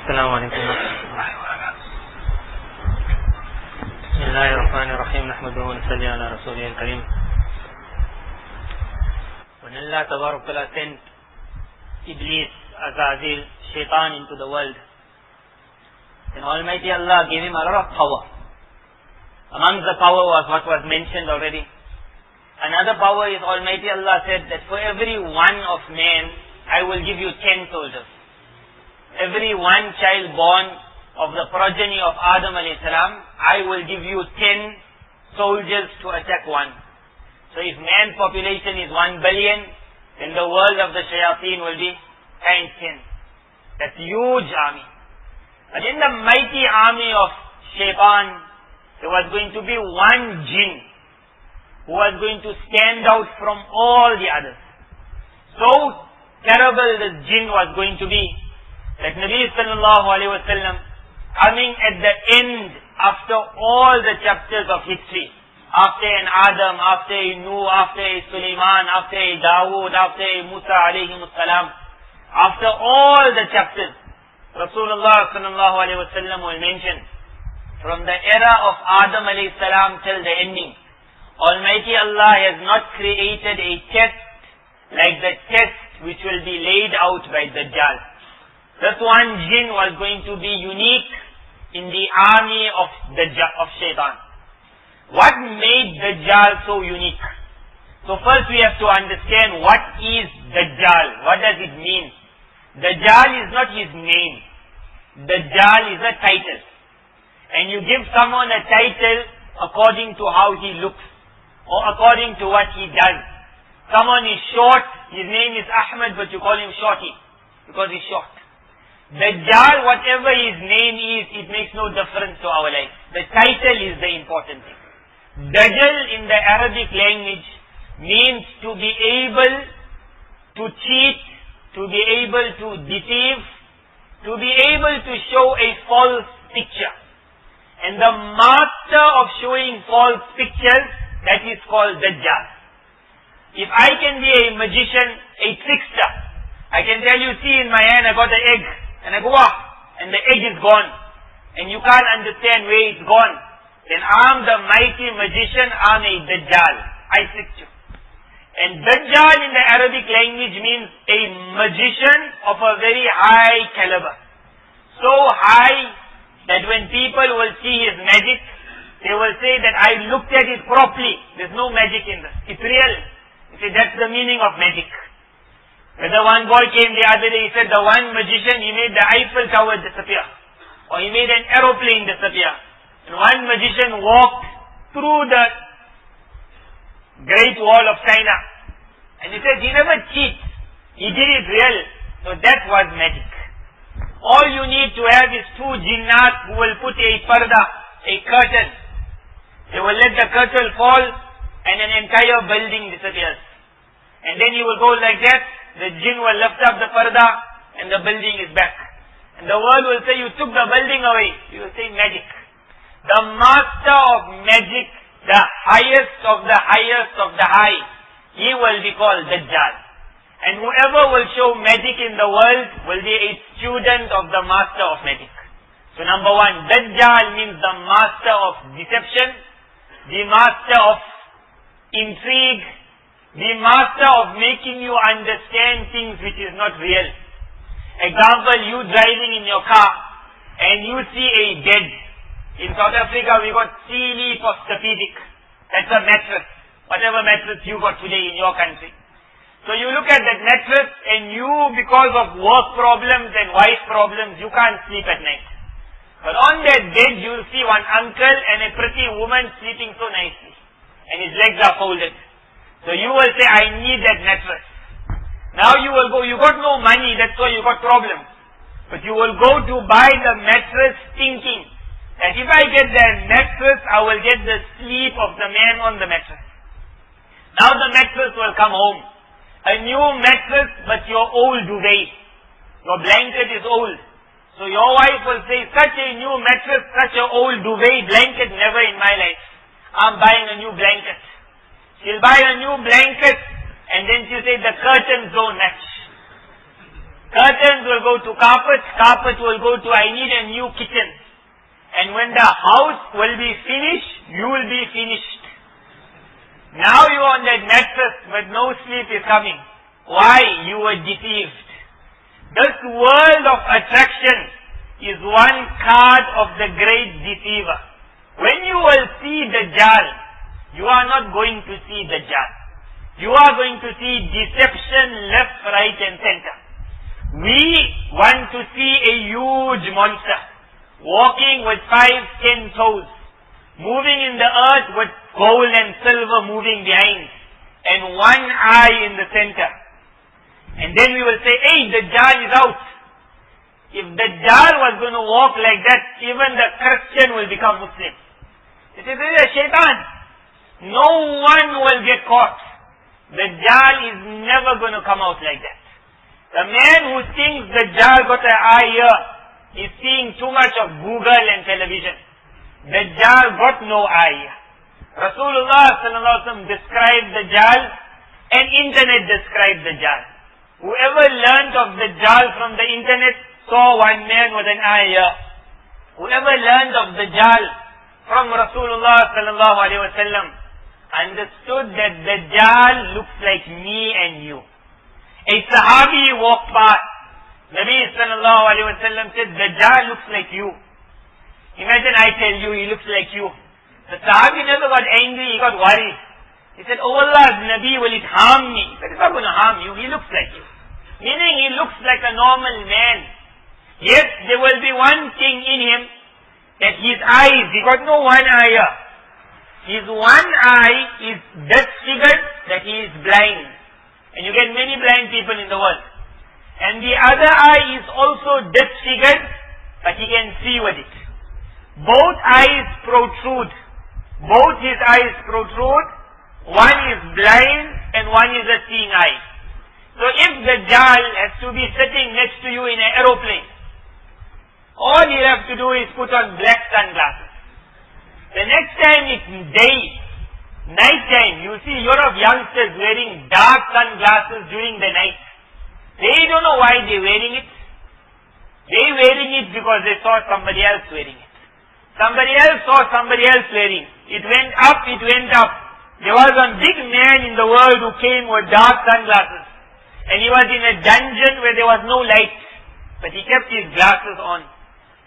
السلام عليكم ورحمة الله وبركاته. بسم الله الرحمن الرحيم. نحمده ونصلي على رسوله الكريم. When Allah Tabarak Ta'ala sent Iblis, Azazil, Shaitan into the world, then Almighty Allah gave him a lot of power. Amongst the power was what was mentioned already. Another power is Almighty Allah said that for every one of men, I will give you 10 soldiers. Every one child born of the progeny of Adam alayhi salam, I will give you 10 soldiers to attack one. So if man population is 1 billion, then the world of the shayateen will be times 10. That's huge army. But in the mighty army of shaitan, there was going to be one jinn who was going to stand out from all the others. So terrible this jinn was going to be, that Nabi sallallahu alayhi wa sallam, coming at the end after all the chapters of history, after an Adam, after a Nuh, after a Sulaiman, after a Dawood, after a Musa alayhi salam, after all the chapters, Rasulullah sallallahu alayhi wa sallam will mention, from the era of Adam alayhi salam till the ending, Almighty Allah has not created a test like the test which will be laid out by Dajjal. This one jinn was going to be unique in the army of Shaitan. What made Dajjal so unique? So first we have to understand what is Dajjal. What does it mean? Dajjal is not his name. Dajjal is a title. And you give someone a title according to how he looks or according to what he does. Someone is short, his name is Ahmed, but you call him Shorty because he's short. Dajjal, whatever his name is, it makes no difference to our life. The title is the important thing. Dajjal in the Arabic language means to be able to cheat, to be able to deceive, to be able to show a false picture. And the master of showing false pictures, that is called Dajjal. If I can be a magician, a trickster, I can tell you, see in my hand I got an egg, and I go off, and the egg is gone, and you can't understand where it's gone, then I'm the mighty magician, I'm a Dajjal. I tricked you. And Dajjal in the Arabic language means a magician of a very high caliber. So high that when people will see his magic, they will say that I looked at it properly. There's no magic in this. It's real. You say that's the meaning of magic. Whether one boy came the other day, he said the one magician, he made the Eiffel Tower disappear. Or he made an aeroplane disappear. And one magician walked through the Great Wall of China. And he said he never cheats. He did it real. So that was magic. All you need to have is two jinnat who will put a parda, a curtain. They will let the curtain fall and an entire building disappears. And then you will go like that. The jinn will lift up the parda and the building is back. And the world will say, you took the building away. You will say magic. The master of magic, the highest of the highest of the high, he will be called Dajjal. And whoever will show magic in the world will be a student of the master of magic. So number one, Dajjal means the master of deception, the master of intrigue, the master of making you understand things which is not real. Example, you driving in your car and you see a bed. In South Africa we got Sealy Posturepedic. That's a mattress. Whatever mattress you got today in your country. So you look at that mattress and you, because of work problems and wife problems, you can't sleep at night. But on that bed you'll see one uncle and a pretty woman sleeping so nicely. And his legs are folded. So you will say, I need that mattress. Now you will go, you got no money, that's why you got problems. But you will go to buy the mattress thinking that if I get that mattress, I will get the sleep of the man on the mattress. Now the mattress will come home. A new mattress, but your old duvet. Your blanket is old. So your wife will say, such a new mattress, such an old duvet, blanket, never in my life. I'm buying a new blanket. She'll buy a new blanket and then she'll say the curtains don't match. Curtains will go to carpet, carpet will go to I need a new kitchen. And when the house will be finished, you will be finished. Now you are on that mattress, but no sleep is coming. Why? You were deceived. This world of attraction is one card of the great deceiver. When you will see Dajjal, you are not going to see Dajjal. You are going to see deception left, right and center. We want to see a huge monster, walking with 5, 10 toes, moving in the earth with gold and silver moving behind, and one eye in the center. And then we will say, hey, Dajjal is out. If Dajjal was going to walk like that, even the Christian will become Muslim. This is a shaitan. No one will get caught. Dajjal is never going to come out like that. The man who thinks Dajjal got an eye here is seeing too much of Google and television. Dajjal got no eye. Rasulullah sallallahu alaihi wasallam described Dajjal and internet described Dajjal. Whoever learnt of Dajjal from the internet saw one man with an eye here. Whoever learned of Dajjal from Rasulullah sallallahu alaihi wasallam understood that Dajjal looks like me and you. A Sahabi walked past. Nabi sallallahu alaihi wasallam said, Dajjal looks like you. Imagine I tell you he looks like you. The Sahabi never got angry, he got worried. He said, oh Allah's Nabi, will it harm me? He said, it's not going to harm you, he looks like you. Meaning he looks like a normal man. Yes, there will be one thing in him, that his eyes, he got no one eye here. His one eye is disfigured, that he is blind. And you get many blind people in the world. And the other eye is also disfigured, but he can see with it. Both eyes protrude. Both his eyes protrude. One is blind and one is a seeing eye. So if Dajjal has to be sitting next to you in an aeroplane, all you have to do is put on black sunglasses. The next time it's day, night time, you see a lot of youngsters wearing dark sunglasses during the night. They don't know why they're wearing it. They're wearing it because they saw somebody else wearing it. Somebody else saw somebody else wearing it. It went up, it went up. There was one big man in the world who came with dark sunglasses. And he was in a dungeon where there was no light. But he kept his glasses on.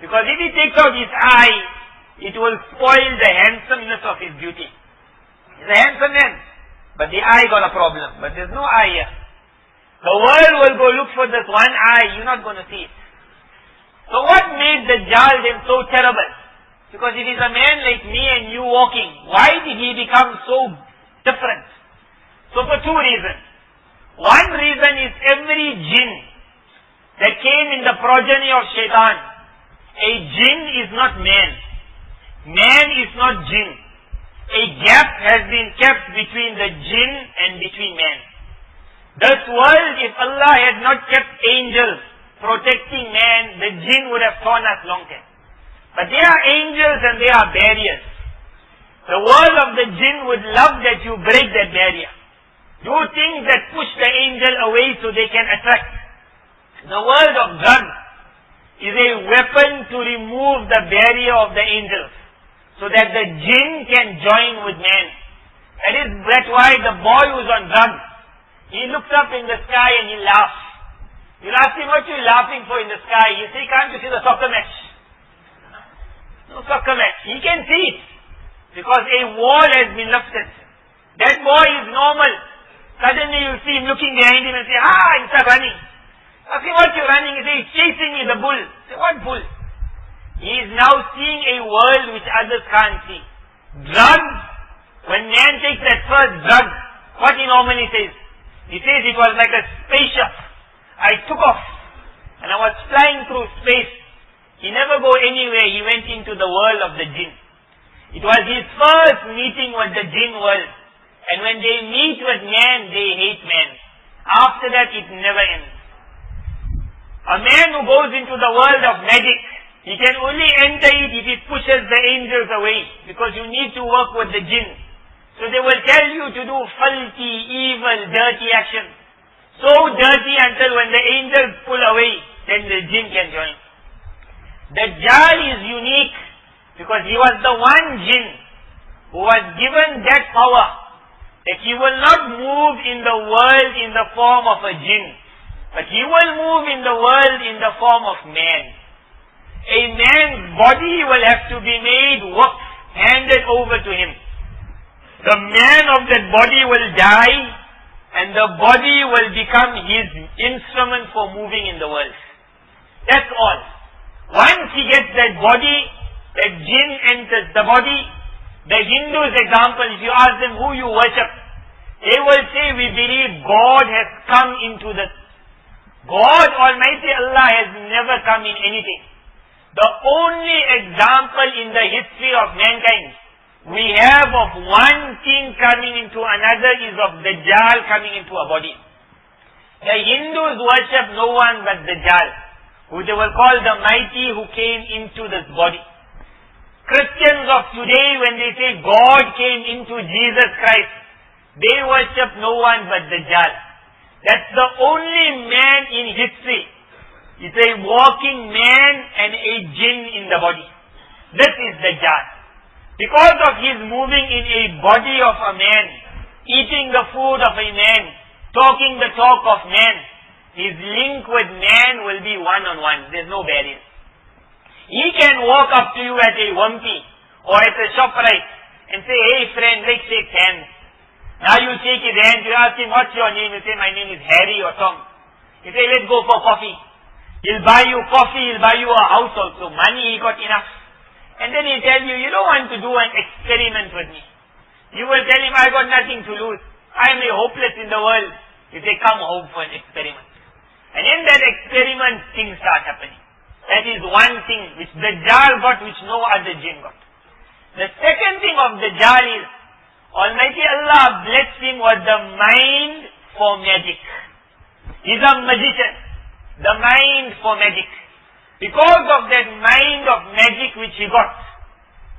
Because if he takes out his eye, it will spoil the handsomeness of his beauty. He's a handsome man, but the eye got a problem. But there's no eye here. The world will go look for this one eye, you're not going to see it. So what made Dajjal then so terrible? Because it is a man like me and you walking. Why did he become so different? So for two reasons. One reason is every jinn that came in the progeny of shaitan. A jinn is not man. Man is not jinn. A gap has been kept between the jinn and between man. This world, if Allah had not kept angels protecting man, the jinn would have torn us long time. But they are angels and they are barriers. The world of the jinn would love that you break that barrier. Do things that push the angel away so they can attract. The world of drugs is a weapon to remove the barrier of the angels, so that the jinn can join with man. That's why the boy who's on drugs, he looks up in the sky and he laughs. You'll ask him, what are you laughing for in the sky? You say, can't you see the soccer match? No soccer match. He can see it, because a wall has been lifted. That boy is normal. Suddenly you see him looking behind him and say, and start running. Ask him, what are you running? He says, he's chasing me, the bull. Say, what bull? He is now seeing a world which others can't see. Drugs, when man takes that first drug, what he normally says? He says it was like a spaceship. I took off and I was flying through space. He never go anywhere. He went into the world of the jinn. It was his first meeting with the jinn world. And when they meet with man, they hate man. After that, it never ends. A man who goes into the world of magic, he can only enter it if he pushes the angels away, because you need to work with the jinn. So they will tell you to do faulty, evil, dirty actions. So dirty until when the angels pull away, then the jinn can join. Dajjal is unique because he was the one jinn who was given that power that he will not move in the world in the form of a jinn, but he will move in the world in the form of man. A man's body will have to be made waqf, handed over to him. The man of that body will die and the body will become his instrument for moving in the world. That's all. Once he gets that body, that jinn enters the body. The Hindus, example, if you ask them who you worship, they will say, we believe God has come into the... God Almighty Allah has never come in anything. The only example in the history of mankind we have of one thing coming into another is of Dajjal coming into a body. The Hindus worship no one but Dajjal, who they will call the mighty who came into this body. Christians of today, when they say God came into Jesus Christ, they worship no one but Dajjal. That's the only man in history. It's a walking man and a jinn in the body. This is Dajjal. Because of his moving in a body of a man, eating the food of a man, talking the talk of man, his link with man will be one-on-one. There's no barrier. He can walk up to you at a Wampi or at a ShopRite and say, hey friend, let's shake hands. Now you shake his hand, you ask him, what's your name? You say, my name is Harry or Tom. You say, let's go for coffee. He'll buy you coffee, he'll buy you a house also. Money, he got enough. And then he'll tell you, you don't want to do an experiment with me. You will tell him, I got nothing to lose. I am a hopeless in the world. You say, come home for an experiment. And in that experiment, things start happening. That is one thing which Dajjal got, which no other jinn got. The second thing of Dajjal is, Almighty Allah blessed him with the mind for magic. He's a magician. The mind for magic. Because of that mind of magic which he got,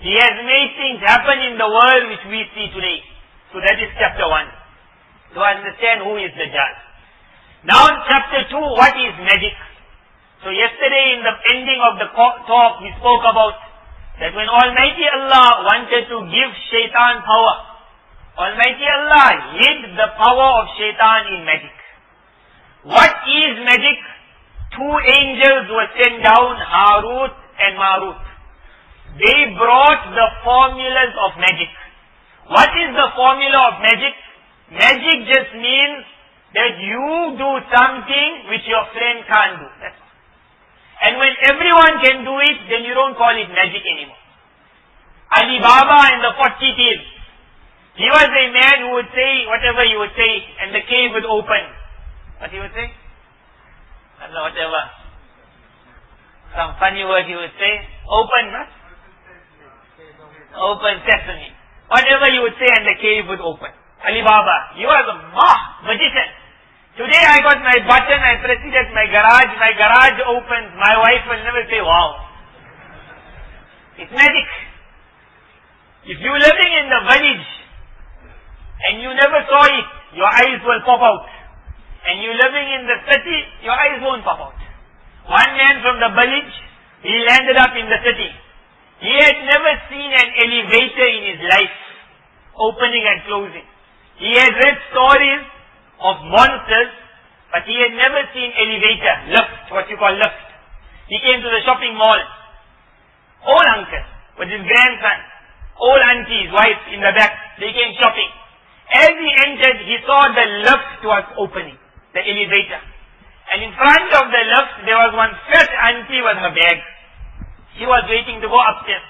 he has made things happen in the world which we see today. So that is chapter 1. To understand who is Dajjal. Now in chapter 2, what is magic? So yesterday in the ending of the talk we spoke about that when Almighty Allah wanted to give shaitan power, Almighty Allah hid the power of shaitan in magic. What is magic? 2 angels were sent down, Harut and Marut. They brought the formulas of magic. What is the formula of magic? Magic just means that you do something which your friend can't do. That's all. And when everyone can do it, then you don't call it magic anymore. Ali Baba and the 40 thieves. He was a man who would say whatever he would say and the cave would open. What he would say? I don't know, whatever. Some funny word he would say. Open, what? Open sesame. Whatever he would say and the cave would open. Ali Baba. He was a magician. Today I got my button, I press it at my garage opens, my wife will never say, wow. It's magic. If you're living in the village and you never saw it, your eyes will pop out. And you're living in the city, your eyes won't pop out. One man from the village, he landed up in the city. He had never seen an elevator in his life, opening and closing. He had read stories of monsters, but he had never seen elevator, lift, what you call lift. He came to the shopping mall. Old uncle with his grandson, old auntie, his wife in the back, they came shopping. As he entered, he saw the lift was opening, the elevator. And in front of the lift, there was one fat auntie with her bag. She was waiting to go upstairs.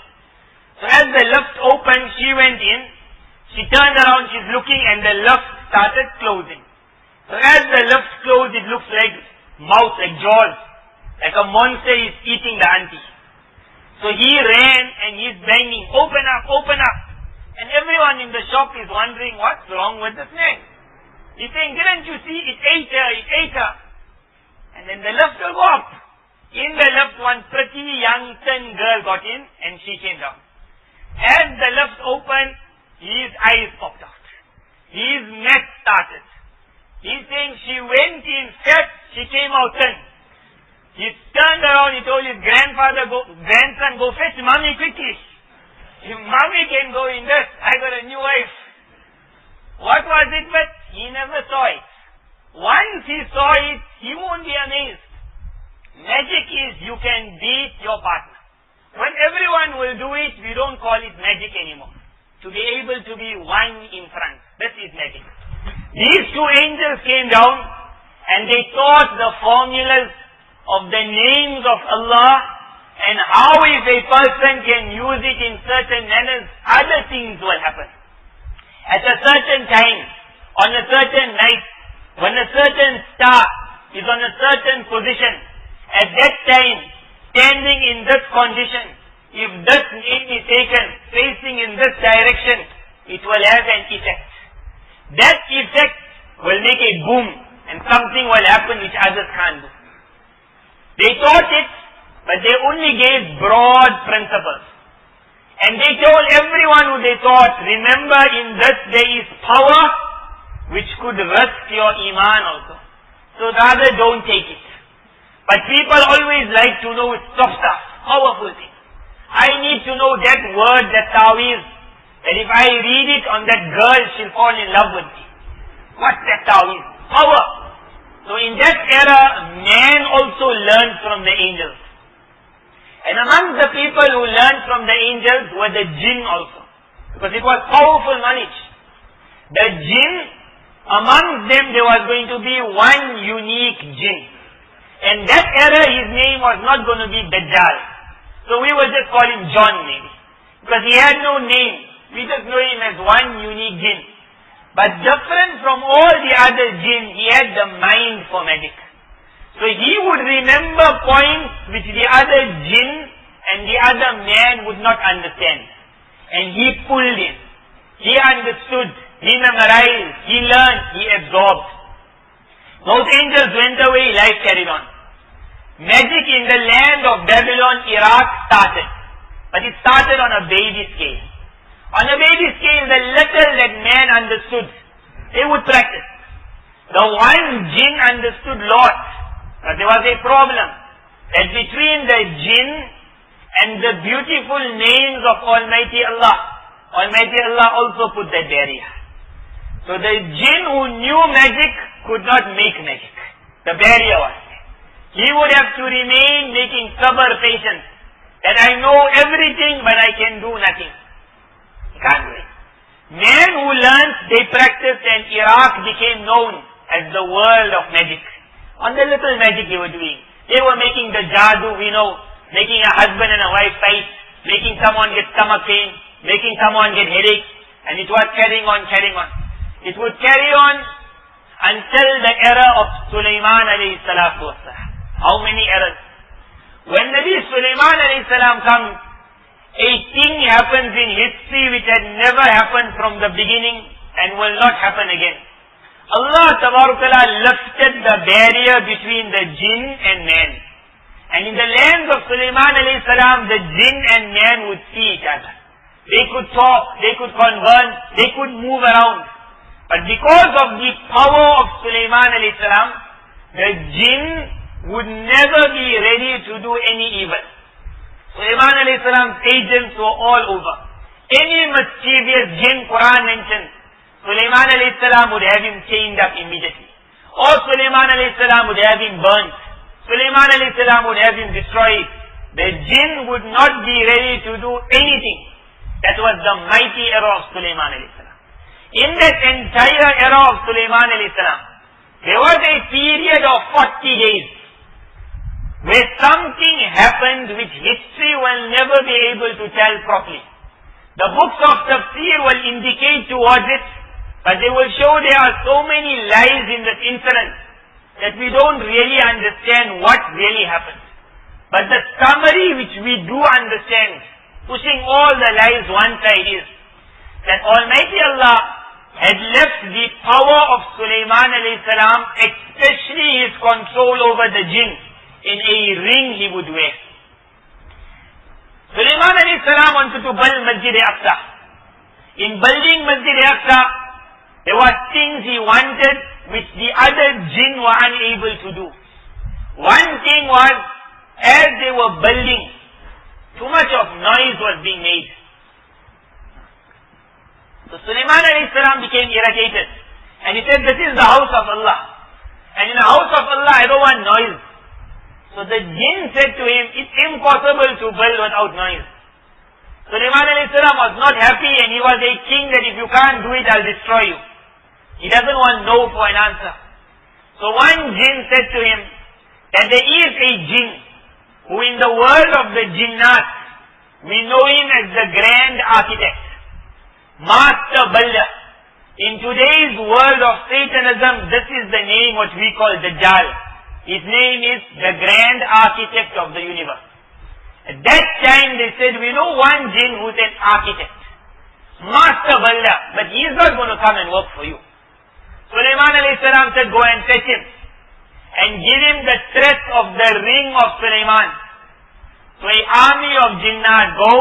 So as the lift opened, she went in. She turned around, she's looking, and the lift started closing. So as the lift closed, it looks like mouth, like jaws. Like a monster is eating the auntie. So he ran and he's banging, open up, open up. And everyone in the shop is wondering what's wrong with this man. He's saying, didn't you see, it ate her, it ate her. And then the lift will go up. In the lift, one pretty young thin girl got in and she came down. As the lift opened, his eyes popped out. His mess started. He's saying she went in fat, she came out thin. He turned around, he told his grandson, go fetch mommy quickly. If mommy can go in this, I got a new wife. What was it? But he never saw it. Once he saw it, he won't be amazed. Magic is you can beat your partner. When everyone will do it, we don't call it magic anymore. To be able to be one in front. That is magic. These two angels came down and they taught the formulas of the names of Allah and how if a person can use it in certain manners, other things will happen. At a certain time, on a certain night, when a certain star is on a certain position, at that time, standing in this condition, if this name is taken, facing in this direction, it will have an effect. That effect will make a boom and something will happen which others can't do. They taught it, but they only gave broad principles. And they told everyone who they taught, remember in this there is power which could risk your iman also. So rather don't take it. But people always like to know soft stuff, powerful things. I need to know that word, that taweez, that if I read it on that girl, she'll fall in love with me. What's that taweez? Power. So in that era, man also learned from the angels. And among the people who learned from the angels were the jinn also. Because it was powerful knowledge. The jinn, among them there was going to be one unique jinn. And that era his name was not going to be Dajjaal. So we will just call him John maybe. Because he had no name. We just know him as one unique jinn. But different from all the other jinn, he had the mind for magic. So he would remember points which the other jinn and the other man would not understand. And he pulled in. He understood. He memorized. He learned. He absorbed. Those angels went away. Life carried on. Magic in the land of Babylon, Iraq started. But it started on a baby scale. On a baby scale, the little that man understood, they would practice. The one jinn understood lot. But there was a problem. That between the jinn and the beautiful names of Almighty Allah, Almighty Allah also put that barrier. So the jinn who knew magic could not make magic. The barrier was there. He would have to remain making sabr, patience. That I know everything but I can do nothing. He can't do it. Men who learned, they practiced and Iraq became known as the world of magic. On the little magic they were doing. They were making the jadoo, we know, making a husband and a wife fight, making someone get stomach pain, making someone get headache, and it was carrying on. It would carry on until the era of Sulaiman alayhi salatu wassalam. How many eras? When Nabi Sulaiman alayhi salam comes, a thing happens in history which had never happened from the beginning and will not happen again. Allah Tabarakala lifted the barrier between the jinn and man. And in the land of Sulaiman alayhi salam, the jinn and man would see each other. They could talk, they could converse, they could move around. But because of the power of Sulaiman alayhi salam, the jinn would never be ready to do any evil. Sulaiman alayhi salam's agents were all over. Any mischievous jinn Quran mentions, Sulaiman alayhi salam would have him chained up immediately. Or Sulaiman alayhi salam would have him burnt. Sulaiman alayhi salam would have him destroyed. The jinn would not be ready to do anything. That was the mighty era of Sulaiman alayhi salam. In that entire era of Sulaiman alayhi salam, there was a period of 40 days where something happened which history will never be able to tell properly. The books of tafsir will indicate towards it, but they will show there are so many lies in this incident that we don't really understand what really happened. But the summary which we do understand, pushing all the lies one side, is that Almighty Allah had left the power of Sulaiman alayhi salam, especially his control over the jinn, in a ring he would wear. Sulaiman alayhi salam wanted to build Masjid Aqsa. In building Masjid Aqsa, there were things he wanted which the other jinn were unable to do. One thing was, as they were building, too much of noise was being made. So Sulaiman alayhi salam became irritated. And he said, this is the house of Allah. And in the house of Allah, I don't want noise. So the jinn said to him, it's impossible to build without noise. Sulaiman alayhi salam was not happy, and he was a king that if you can't do it, I'll destroy you. He doesn't want no for an answer. So one jinn said to him, that there is a jinn, who in the world of the jinnat, we know him as the grand architect, master builder. In today's world of Satanism, this is the name what we call Dajjaal. His name is the grand architect of the universe. At that time they said, we know one jinn who's an architect, master builder, but he is not going to come and work for you. Sulaiman alayhi salam said, go and fetch him and give him the threat of the ring of Sulaiman. So an army of jinnat go,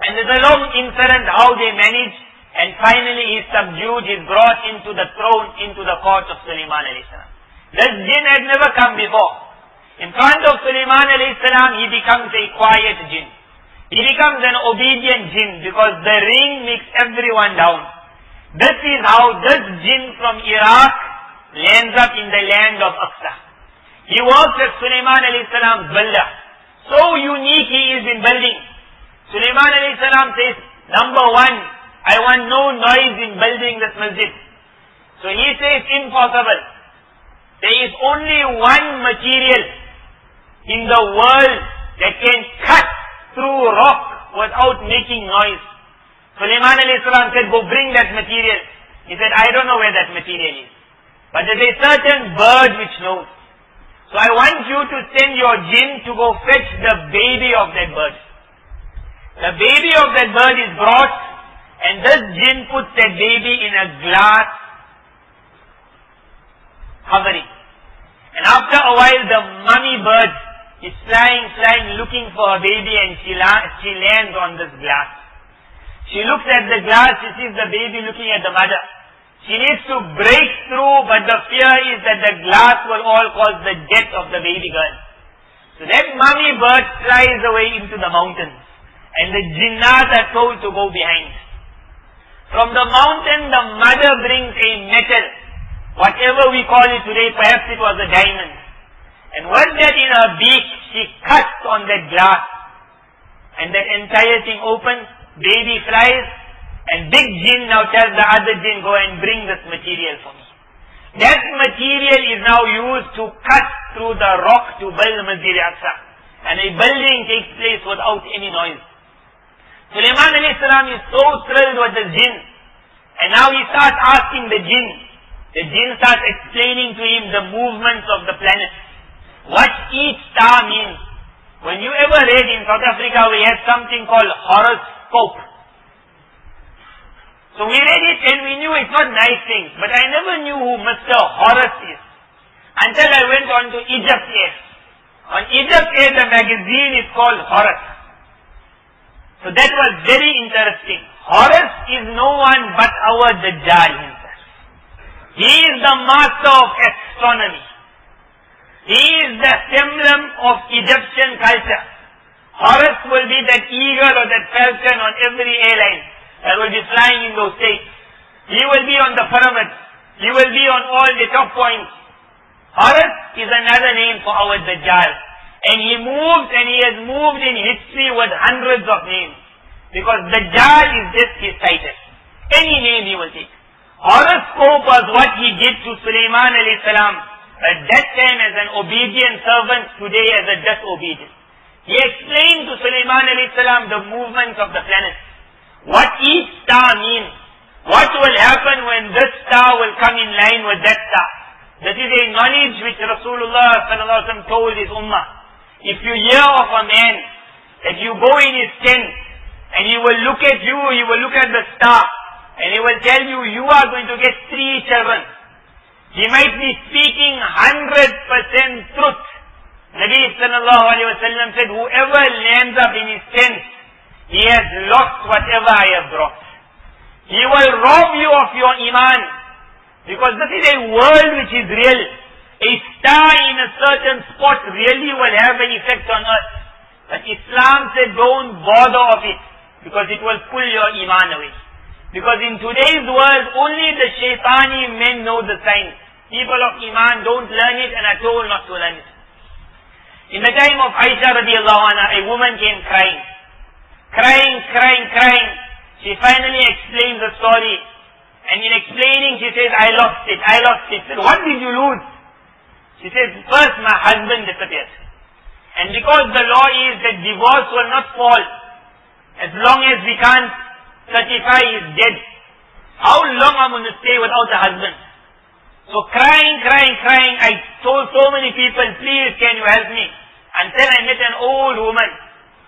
and there's a long incident how they managed, and finally he subdued, he's brought into the throne, into the court of Sulaiman alayhi salam. This jinn had never come before. In front of Sulaiman alayhi salam, he becomes a quiet jinn. He becomes an obedient jinn because the ring makes everyone down. This is how this jinn from Iraq lands up in the land of Aqsa. He works as Sulaiman alayhi salam's builder. So unique he is in building. Sulaiman alayhi salam says, number one, I want no noise in building this masjid. So he says, impossible. There is only one material in the world that can cut through rock without making noise. Sulaiman alayhi salam said, go bring that material. He said, I don't know where that material is. But there's a certain bird which knows. So I want you to send your jinn to go fetch the baby of that bird. The baby of that bird is brought, and this jinn puts that baby in a glass covering. And after a while the mummy bird is flying, looking for her baby, and she lands on this glass. She looks at the glass, she sees the baby looking at the mother. She needs to break through, but the fear is that the glass will all cause the death of the baby girl. So that mummy bird flies away into the mountains, and the jinnat are told to go behind. From the mountain, the mother brings a metal, whatever we call it today, perhaps it was a diamond. And with that in her beak, she cuts on that glass, and that entire thing opens, baby flies, and big jinn now tells the other jinn, go and bring this material for me. That material is now used to cut through the rock to build the Masjid Aqsa. And a building takes place without any noise. Sulaiman alayhi salam is so thrilled with the jinn. And now he starts asking the jinn. The jinn starts explaining to him the movements of the planets. What each star means. When you ever read in South Africa, we had something called horoscope. So we read it and we knew it's not nice things, but I never knew who Mr. Horus is until I went on to Egypt Air. On Egypt Air, the magazine is called Horus. So that was very interesting. Horus is no one but our Dajjal himself. He is the master of astronomy. He is the emblem of Egyptian culture. Horus will be that eagle or that falcon on every airline that will be flying in those states. He will be on the pyramids. He will be on all the top points. Horus is another name for our Dajjal. And he moves, and he has moved in history with hundreds of names. Because Dajjal is just his title. Any name he will take. Horoscope was what he did to Sulaiman alayhi salam at that time as an obedient servant, today as a disobedient. He explained to Sulaiman alayhi salam the movements of the planets. What each star means. What will happen when this star will come in line with that star. That is a knowledge which Rasulullah sallallahu alaihi wasallam told his ummah. If you hear of a man that you go in his tent and he will look at you, he will look at the star, and he will tell you, you are going to get 3 children. He might be speaking 100% truth. Nabi sallallahu alaihi wasallam said, whoever lands up in his tent, he has lost whatever I have brought. He will rob you of your iman. Because this is a world which is real. A star in a certain spot really will have an effect on earth. But Islam said don't bother of it, because it will pull your iman away. Because in today's world, only the shaitani men know the signs. People of iman don't learn it and are told not to learn it. In the time of Aisha radiallahu anha, a woman came crying. Crying. She finally explains the story. And in explaining, she says, I lost it. Said, what did you lose? She says, first my husband disappeared. And because the law is that divorce will not fall as long as we can't certify he's dead. How long am I going to stay without a husband? So crying. I told so many people, please can you help me? Until I met an old woman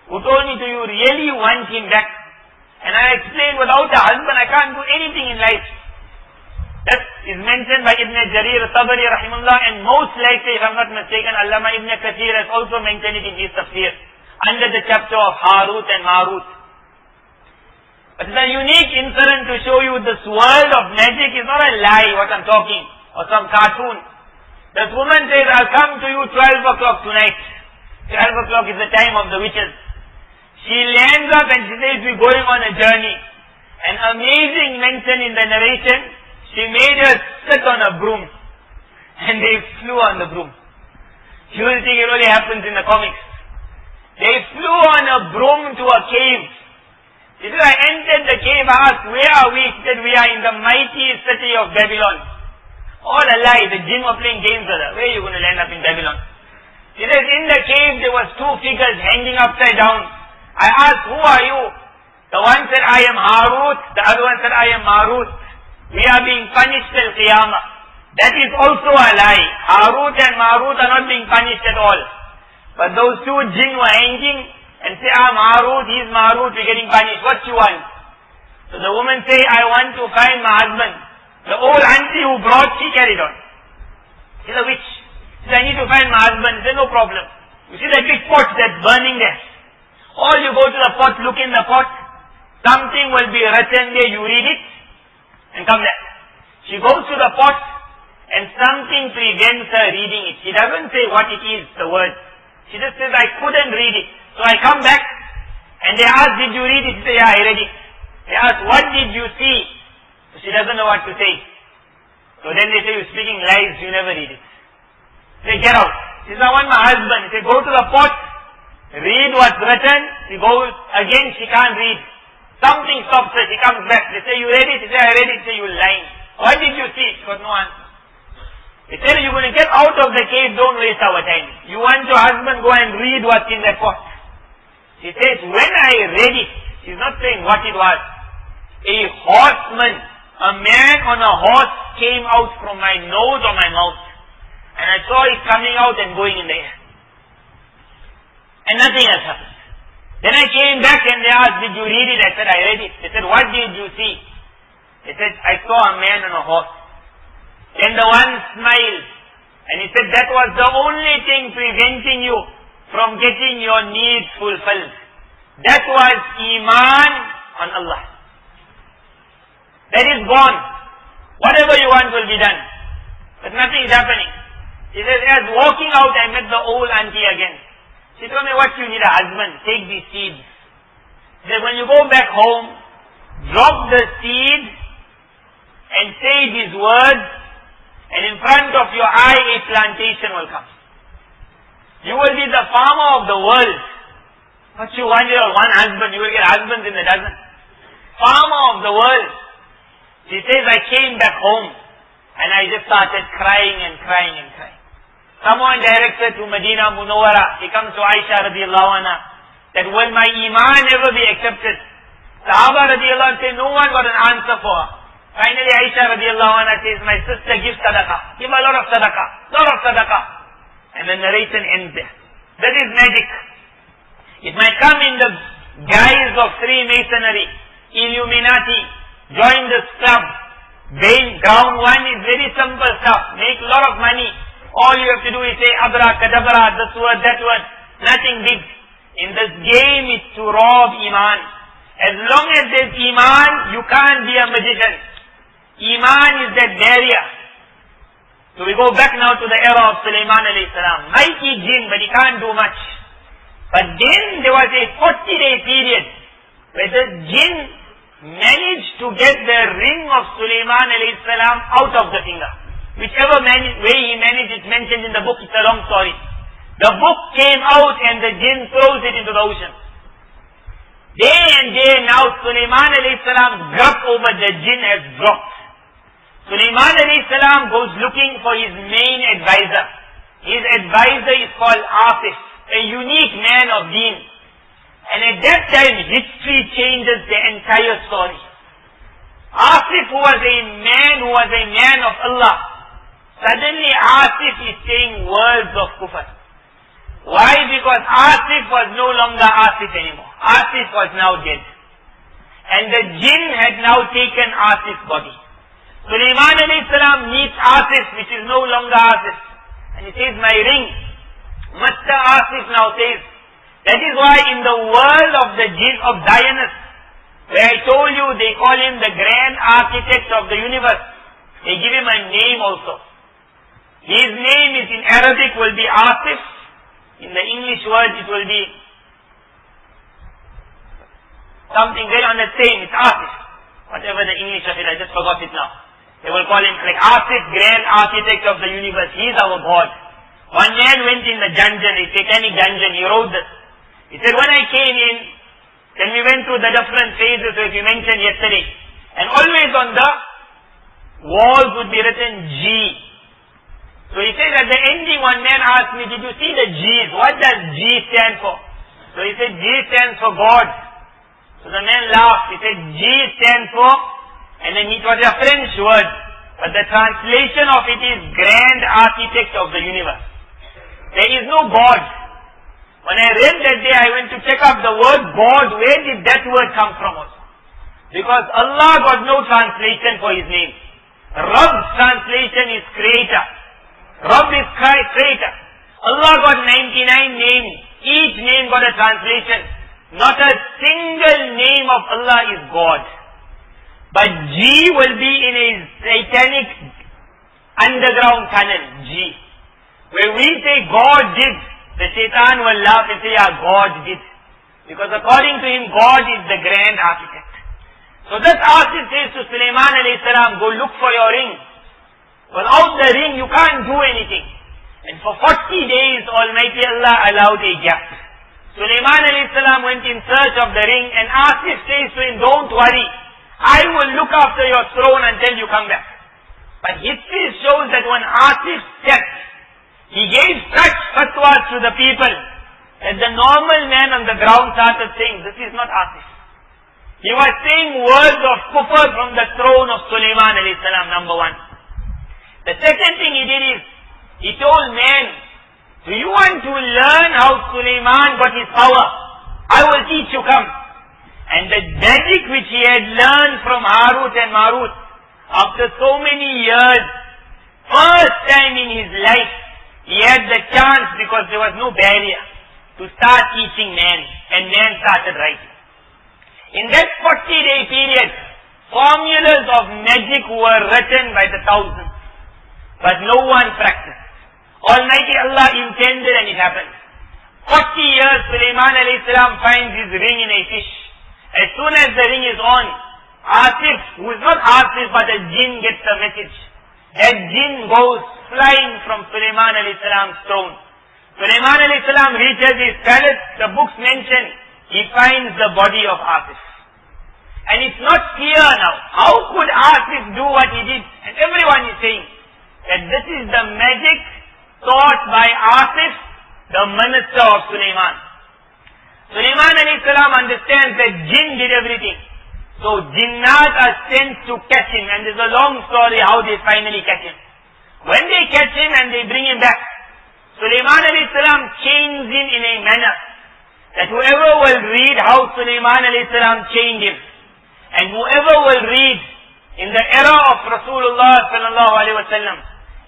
who told me, do you really want him back? And I explained, without a husband I can't do anything in life. That is mentioned by Ibn Jarir Tabari rahimullah, and most likely, if I'm not mistaken, Allama Ibn Kathir has also mentioned it in his tafsir, under the chapter of Harut and Marut. But it's a unique incident to show you this world of magic is not a lie, what I'm talking, or some cartoon. This woman says, I'll come to you 12 o'clock tonight. 12 o'clock is the time of the witches. She lands up and she says, we're going on a journey. An amazing mention in the narration, she made her sit on a broom. And they flew on the broom. You will think it only happens in the comics. They flew on a broom to a cave. She said, I entered the cave, I asked, where are we? She said, we are in the mighty city of Babylon. All a lie, the jinn were playing games with her. Where are you going to land up in Babylon? She says, in the cave there was two figures hanging upside down. I asked, who are you? The one said, I am Harut. The other one said, I am Marut. We are being punished till Qiyamah. That is also a lie. Harut and Marut are not being punished at all. But those two jinn were hanging and say, I'm Harut, he's Marut, we're getting punished. What you want? So the woman say, I want to find my husband. The old auntie who brought, she carried on. She's a witch. She said, I need to find my husband. She said, no problem. You see that big pot that's burning there? All you go to the pot, look in the pot. Something will be written there, you read it and come back. She goes to the pot and something prevents her reading it. She doesn't say what it is, the word. She just says, I couldn't read it. So I come back and they ask, did you read it? She says, yeah, I read it. They ask, what did you see? So she doesn't know what to say. So then they say, you're speaking lies, you never read it. They get out. She says, I want my husband. They say, go to the pot, read what's written. She goes, again she can't read. Something stops her, she comes back. They say, you read it? She says, I read it. They say, you're lying. What did you see? She got no answer. They said, you're going to get out of the cave, don't waste our time. You want your husband, go and read what's in that pot. She says, when I read it, she's not saying what it was. A horseman, a man on a horse came out from my nose or my mouth. And I saw it coming out and going in the air. And nothing else happened. Then I came back and they asked, did you read it? I said, I read it. They said, what did you see? They said, I saw a man on a horse. Then the one smiled. And he said, that was the only thing preventing you from getting your needs fulfilled. That was Iman on Allah. That is gone. Whatever you want will be done. But nothing is happening. He says, as walking out, I met the old auntie again. She told me, what you need a husband, take these seeds. He said, when you go back home, drop the seed and say these words, and in front of your eye a plantation will come. You will be the farmer of the world. But you want your one husband, you will get husbands in a dozen. Farmer of the world. She says, I came back home and I just started crying and crying and crying. Someone directs her to Medina Munawwara. He comes to Aisha radiallahu anha, that will my iman ever be accepted? Sahaba radiallahu anha say, no one got an answer for her. Finally Aisha radiallahu anha says, my sister, give sadaqah. Give a lot of sadaqah. And the narration ends there. That is magic. It might come in the guise of Freemasonry, Illuminati, join this club. Ground one is very simple stuff. Make a lot of money. All you have to do is say abracadabra, this word, that word. Nothing big. In this game it's to rob Iman. As long as there's Iman, you can't be a magician. Iman is that barrier. So we go back now to the era of Sulaiman alayhi salam. Mighty jinn, but he can't do much. But then there was a 40-day period where the jinn managed to get the ring of Sulaiman alayhi salam out of the finger. Whichever way he managed, it's mentioned in the book, it's a long story. The book came out and the jinn throws it into the ocean. Day and day now, Sulaiman alayhi salam grub over the jinn has dropped. Sulaiman alayhi salam goes looking for his main advisor. His advisor is called Asif, a unique man of deen. And at that time, history changes the entire story. Asif was a man of Allah. Suddenly Asif is saying words of kufr. Why? Because Asif was no longer Asif anymore. Asif was now dead. And the jinn had now taken Asif's body. Sulaiman alayhi salam meets Asif, which is no longer Asif. And he says, my ring. Master Asif now says, that is why in the world of the jinn of Dajjaal, where I told you they call him the grand architect of the universe, they give him a name also. His name is in Arabic will be Asif. In the English word it will be something very on the same, it's Asif. Whatever the English of it, I just forgot it now. They will call him like Asif, grand architect of the universe. He is our God. One man went in the dungeon, a satanic dungeon, he wrote this. He said, when I came in, then we went through the different phases which we mentioned yesterday. And always on the walls would be written G. So he says at the ending, one man asked me, did you see the G's? What does G stand for? So he said, G stands for God. So the man laughed. He said, G stands for, and then it was a French word. But the translation of it is Grand Architect of the Universe. There is no God. When I read that day, I went to check up the word God. Where did that word come from also? Because Allah got no translation for His name. Rabb's translation is Creator. Rabb is Creator. Allah got 99 names. Each name got a translation. Not a single name of Allah is God. But G will be in a satanic underground tunnel. G. Where we say God did, the shaitan will laugh and say, yeah, God did. Because according to him, God is the grand architect. So that Asif says to Sulaiman alayhi salam, go look for your ring. Without the ring, you can't do anything. And for 40 days, Almighty Allah allowed a gap. Sulaiman alayhi salam went in search of the ring, and Asif says to him, don't worry, I will look after your throne until you come back. But history shows that when Asif stepped, he gave such fatwas to the people that the normal man on the ground started saying, this is not Asif. He was saying words of kufr from the throne of Sulaiman alayhi salam, number one. The second thing he did is, he told men, do you want to learn how Sulaiman got his power? I will teach you, come. And the magic which he had learned from Harut and Marut, after so many years, first time in his life, he had the chance, because there was no barrier, to start teaching men, and men started writing. In that 40-day period, formulas of magic were written by the thousands, but no one practiced. Almighty Allah intended and it happened. 40 years, Sulaiman alayhi salam finds his ring in a fish. As soon as the ring is on, Asif, who is not Asif but a jinn, gets the message. That jinn goes flying from Sulaiman alayhi salam's throne. Sulaiman alayhi salam reaches his palace, the books mention, he finds the body of Asif. And it's not clear now, how could Asif do what he did? And everyone is saying that this is the magic taught by Asif, the minister of Sulaiman. Sulaiman alayhi salam understands that jinn did everything. So jinnat are sent to catch him, and there's a long story how they finally catch him. When they catch him and they bring him back, Sulaiman alayhi salam chains him in a manner that whoever will read how Sulaiman alayhi salam chained him, and whoever will read in the era of Rasulullah sallallahu alayhi wa sallam,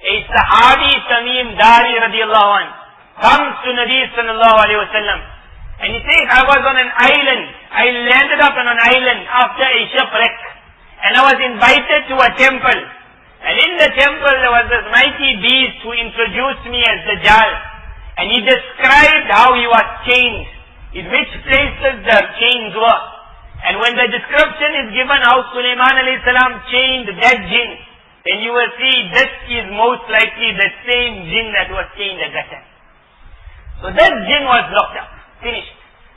a Sahabi Tamim Dari radiallahu anh comes to Nabi sallallahu alayhi wa sallam, and he says, I was on an island. I landed up on an island after a shipwreck. and I was invited to a temple. And in the temple there was this mighty beast who introduced me as Dajjal. And he described how he was chained, in which places the chains were. And when the description is given how Sulaiman alayhi salam chained that jinn, then you will see this is most likely the same jinn that was chained at that time. So that jinn was locked up, finished.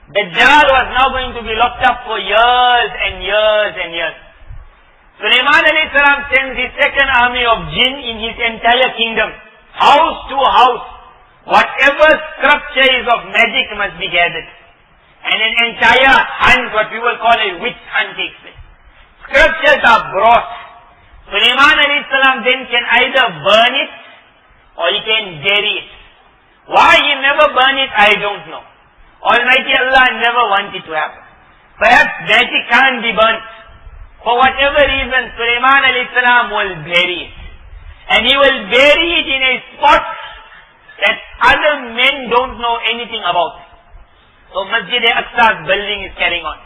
Dajjal was now going to be locked up for years and years and years. Sulaiman alayhi salam sends his second army of jinn in his entire kingdom, house to house. Whatever scripture is of magic must be gathered. And an entire hunt, what we will call a witch hunt, takes place. Scriptures are brought. Sulaiman alayhi salam then can either burn it or he can bury it. Why he never burn it, I don't know. Almighty Allah never wants it to happen. Perhaps magic can't be burnt. For whatever reason, Sulaiman alayhi salam will bury it. And he will bury it in a spot that other men don't know anything about. So Masjid-e-Aqsa's building is carrying on.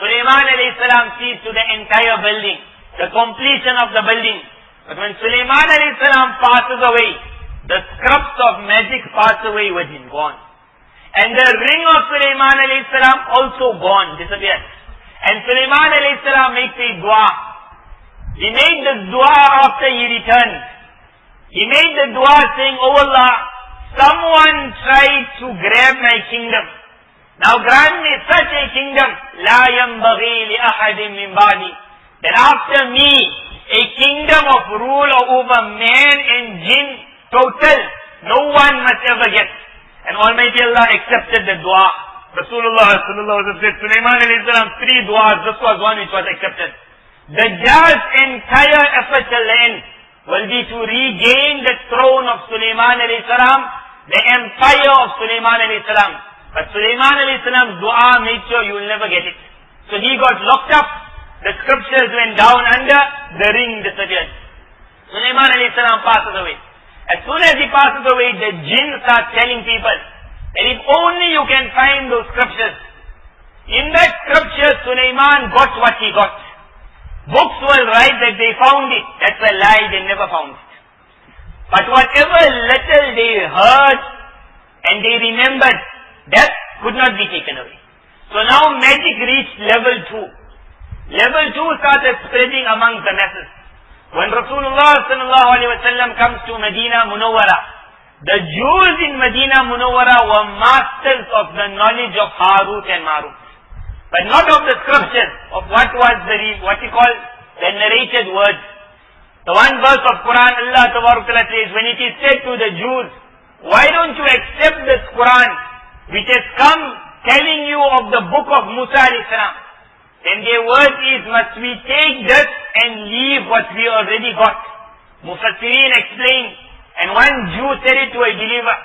Sulaiman alayhi salam sees to the entire building, the completion of the building. But when Sulaiman alayhi salam passes away, the scripts of magic pass away with him, gone. And the ring of Sulaiman alayhi salam also gone, disappeared. And Sulaiman alayhi salam makes a dua. He made the dua after he returned. He made the dua saying, "Oh Allah, someone tried to grab my kingdom. Now grant me such a kingdom, la yanbaghi li ahadin min ba'di, that after me, a kingdom of rule over man and jinn, total, no one must ever get." And Almighty Allah accepted the dua. Rasulullah sallallahu alaihi wasallam said, Sulaiman alayhi salam, 3 duas, this was one which was accepted. Dajjal's entire effort till the end will be to regain the throne of Sulaiman alayhi salam, the empire of Sulaiman alayhi salam. But Sulaiman alayhi salam's dua made sure you will never get it. So he got locked up, the scriptures went down under, the ring disappeared. Sulaiman alayhi salam passes away. As soon as he passes away, the jinn starts telling people that if only you can find those scriptures. In that scripture, Sulaiman got what he got. Books will write that they found it. That's a lie, they never found it. But whatever little they heard and they remembered, that could not be taken away. So now magic reached level 2. Level 2 started spreading among the masses. When Rasulullah sallallahu alaihi wasallam comes to Medina Munawwara, the Jews in Medina Munawwara were masters of the knowledge of Harut and Marut, but not of the scriptures, of what you call the narrated words. The one verse of Quran, Allah Ta'ala says, when it is said to the Jews, why don't you accept this Quran, which has come telling you of the book of Musa alayhi salam? Then their word is, must we take this and leave what we already got? Mufassirin explained, and one Jew said it to a believer,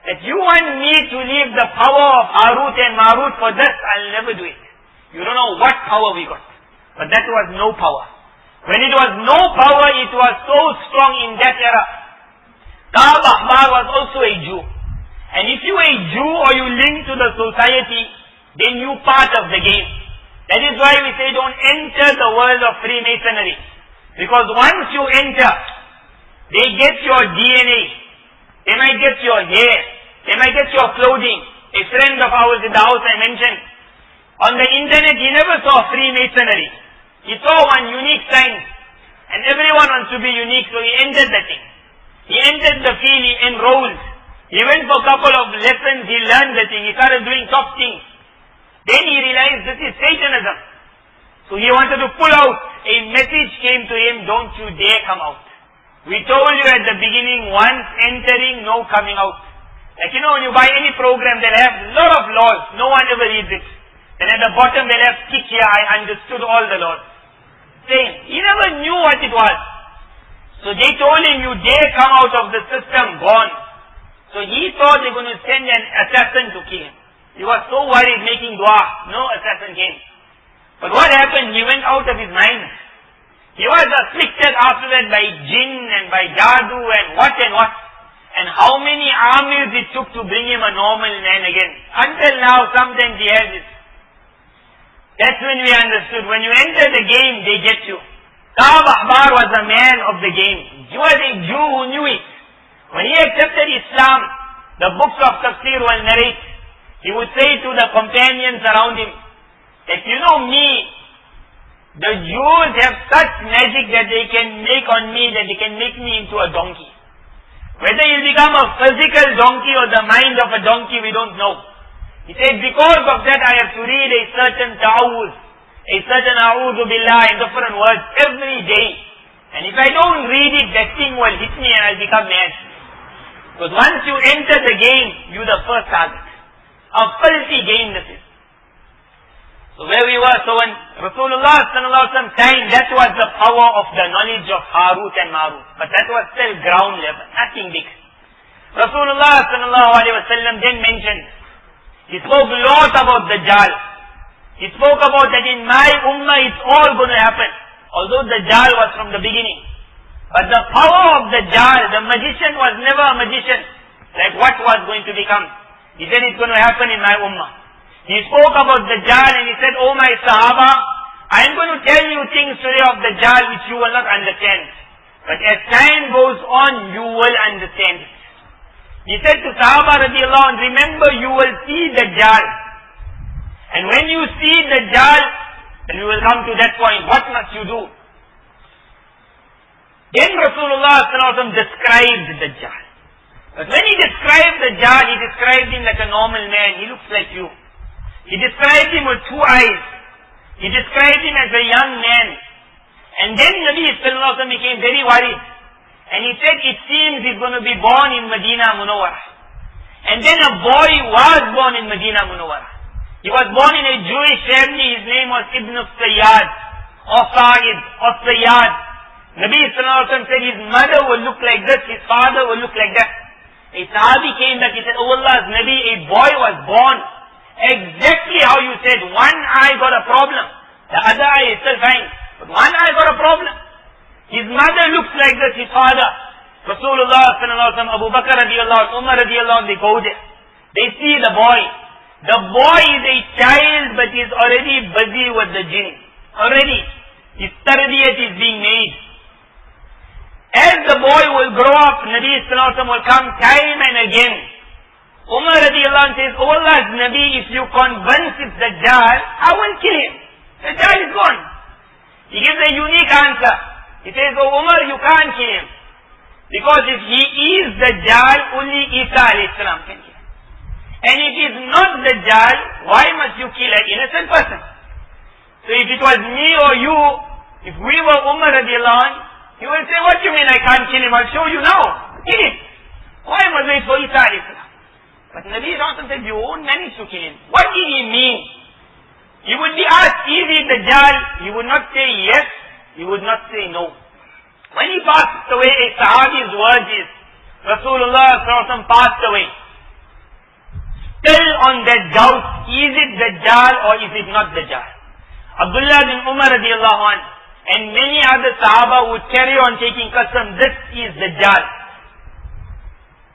that you want me to leave the power of Harut and Marut for this, I'll never do it. You don't know what power we got. But that was no power. When it was no power, it was so strong in that era. Ka'b Ahbar was also a Jew. And if you are a Jew or you link to the society, then you part of the game. That is why we say don't enter the world of Freemasonry. Because once you enter, they get your DNA. They might get your hair. They might get your clothing. A friend of ours in the house I mentioned, on the internet he never saw Freemasonry. He saw one unique sign. And everyone wants to be unique, so he entered the thing. He entered the field, he enrolled. He went for a couple of lessons, he learned the thing, he started doing top things. Then he realized this is Satanism. So he wanted to pull out. A message came to him, don't you dare come out. We told you at the beginning, once entering, no coming out. Like when you buy any program, they'll have a lot of laws. No one ever reads it. Then at the bottom they'll have tick here, I understood all the laws. Same. He never knew what it was. So they told him, you dare come out of the system, gone. So he thought they're going to send an assassin to kill him. He was so worried making dua. No assassin came. But what happened? He went out of his mind. He was afflicted after that by jinn and by jadoo and what. And how many armies it took to bring him a normal man again. Until now, sometimes he has it. That's when we understood. When you enter the game, they get you. Ka'b Ahbar was a man of the game. He was a Jew who knew it. When he accepted Islam, the books of tafsir will narrate, he would say to the companions around him, that you know me, the Jews have such magic that they can make on me, that they can make me into a donkey. Whether he'll become a physical donkey or the mind of a donkey, we don't know. He said, because of that I have to read a certain ta'awuz, a certain a'udhu billah in different words every day. And if I don't read it, that thing will hit me and I'll become mad. Because once you enter the game, you're the first target. A filthy game this is. So where we were, so when Rasulullah sallallahu alaihi wasallam time, that was the power of the knowledge of Harut and Marut. But that was still ground level, nothing big. Rasulullah sallallahu alaihi wasallam then mentioned, he spoke a lot about Dajjal. He spoke about that in my ummah it's all going to happen. Although Dajjal was from the beginning. But the power of Dajjal, the magician was never a magician. Like what was going to become. He said it's going to happen in my ummah. He spoke about Dajjal and he said, oh my Sahaba, I am going to tell you things today of Dajjal which you will not understand. But as time goes on, you will understand it. He said to Sahaba radiallahu anh, remember you will see Dajjal. And when you see Dajjal, then we will come to that point, what must you do? Then Rasulullah sallallahu alaihi wasallam described Dajjal. But when he described Dajjal, he described him like a normal man. He looks like you. He described him with two eyes. He described him as a young man. And then Nabi sallallahu alaihi wasallam became very worried. And he said, it seems he's going to be born in Medina Munawwara. And then a boy was born in Medina Munawwara. He was born in a Jewish family. His name was Ibn Sayyad, or Sa'id, or Sayyad. Nabi sallallahu alaihi wasallam said his mother will look like this, his father will look like that. A Sahabi came back, he said, oh Allah's Nabi, a boy was born exactly how you said. One eye got a problem. The other eye is still fine. But one eye got a problem. His mother looks like this, his father. Rasulullah sallallahu alaihi wasallam, Abu Bakr radiallahu anh, Umar radiallahu anh, they go there. They see the boy. The boy is a child but is already busy with the jinn. Already. His tarbiyat is being made. As the boy will grow up, Nabi sallallahu alaihi wasallam will come time and again. Umar radiallahu anh says, oh Allah's Nabi, if you convince it's Dajjal, I will kill him. Dajjal is gone. He gives a unique answer. He says, oh Umar, you can't kill him. Because if he is Dajjal, only Isa alayhi salam can kill him. And if he is not Dajjal, why must you kill an innocent person? So if it was me or you, if we were Umar radiallahu anh, he will say, what do you mean I can't kill him? I'll show you now. Kill him. Why must wait for Isa alayhi salam? But Nabi Rasul said, you won't manage to kill him. What did he mean? He would be asked, is he Dajjal? He would not say yes. He would not say no. When he passed away, a Sahabi's words is, Rasulullah passed away. Still on that doubt, is it Dajjal or is it not Dajjal? Abdullah bin Umar radiallahu anh and many other Sahaba would carry on taking qasam, this is Dajjal.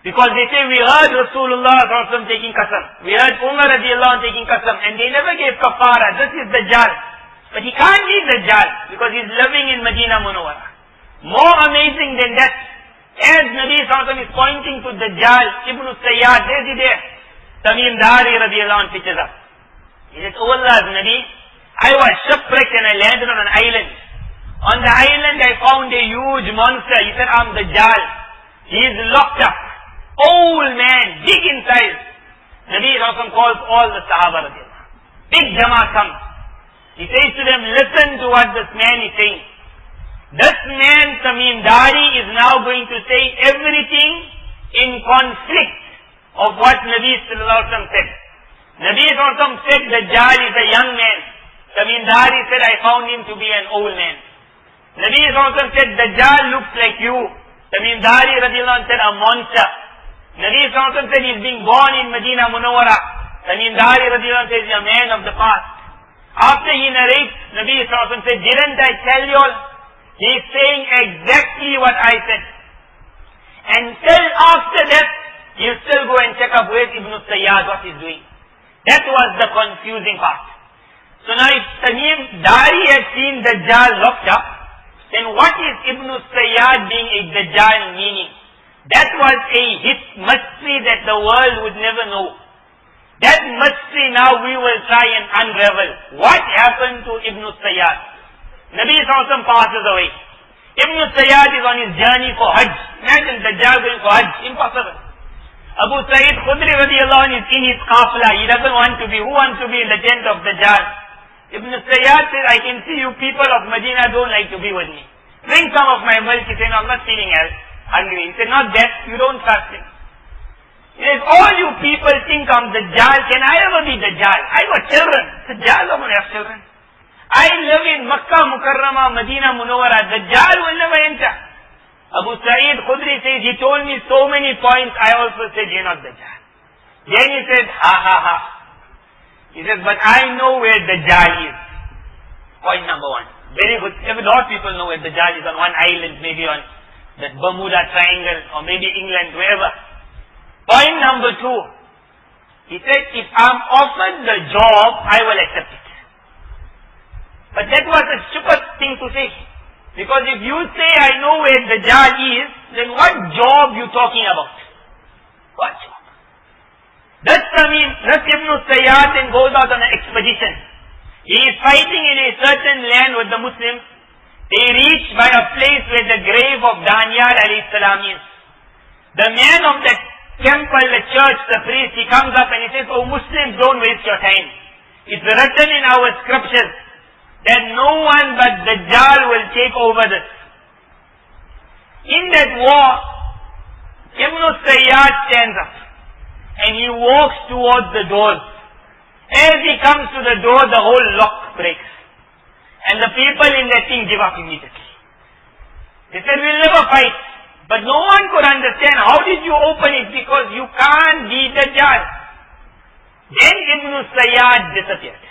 Because they say, we heard Rasulullah taking qasam. We heard Umar radiallahu anh taking qasam. And they never gave kafara. This is Dajjal. But he can't be Dajjal because he's living in Medina Munawwara. More amazing than that, as Nabi sallallahu alaihi wasallam is pointing to Dajjal, Ibn Sayyad, there's he there. Tamim Dari radiallahu anh pitches up. He says, oh Allah's Nabi, I was shipwrecked and I landed on an island. On the island I found a huge monster. He said, I'm Dajjal. He is locked up. Old man, big in size. Nabi sallallahu alaihi wasallam calls all the Sahaba radiallahu anh. Big Jama comes. He says to them, listen to what this man is saying. This man, Tamim Dari, is now going to say everything in conflict of what Nabi sallallahu alaihi wasallam said. Nabi sallallahu alaihi wasallam said Dajjal is a young man. Tamim Dari said, I found him to be an old man. Nabi sallallahu alaihi wasallam said, Dajjal looks like you. Tamim Dari radiallahu anh said, a monster. Nabi sallallahu alaihi wasallam said, he's being born in Medina Munawwara. Tamim Dari radiallahu anh says, he's a man of the past. After he narrates, Nabi sallallahu alaihi wasallam said, didn't I tell you all? He's saying exactly what I said. And till after that, you still go and check up where's Ibn Sayyad, what he's doing. That was the confusing part. So now if Tamim Dari had seen Dajjal locked up, then what is Ibn Sayyad being a Dajjal meaning? That was a mystery that the world would never know. That mystery now we will try and unravel. What happened to Ibn Sayyad? Nabi Sallallahu passes away. Ibn Sayyad is on his journey for Hajj. Imagine Dajjal going for Hajj. Impossible. Abu Sa'id Khudri radiallahu anh is in his qafla. He doesn't want to be. Who wants to be in the tent of Dajjal? Ibn Sayyad says, I can see you people of Medina don't like to be with me. Bring some of my milk. He said, no, I'm not feeling hungry. He said, not that, you don't trust him. He says, all you people think I'm Dajjal. Can I ever be Dajjal? I got children. Dajjal doesn't have children. I live in Makkah, Mukarramah, Medina, Munawwara. Dajjal will never enter. Abu Sa'id Khudri says, he told me so many points. I also said, you're not Dajjal. Then he said, ha ha ha. He says, but I know where Dajjal is. Point number one. Very good. A lot of people know where Dajjal is, on one island, maybe on that Bermuda Triangle, or maybe England, wherever. Point number two. He said, if I'm offered the job, I will accept it. But that was a stupid thing to say. Because if you say, I know where Dajjal is, then what job you talking about? What job? That's Ibn Sayyad then goes out on an expedition. He is fighting in a certain land with the Muslims. They reach by a place where the grave of Dajjal alayhi salam is. The man of the temple, the church, the priest, he comes up and he says, oh Muslims, don't waste your time. It's written in our scriptures that no one but Dajjal will take over this. In that war, Ibn Sayyad stands up and he walks towards the doors. As he comes to the door, the whole lock breaks. And the people in that thing give up immediately. They said, we'll never fight. But no one could understand, how did you open it? Because you can't be Dajjal. Then Ibn Sayyad disappeared.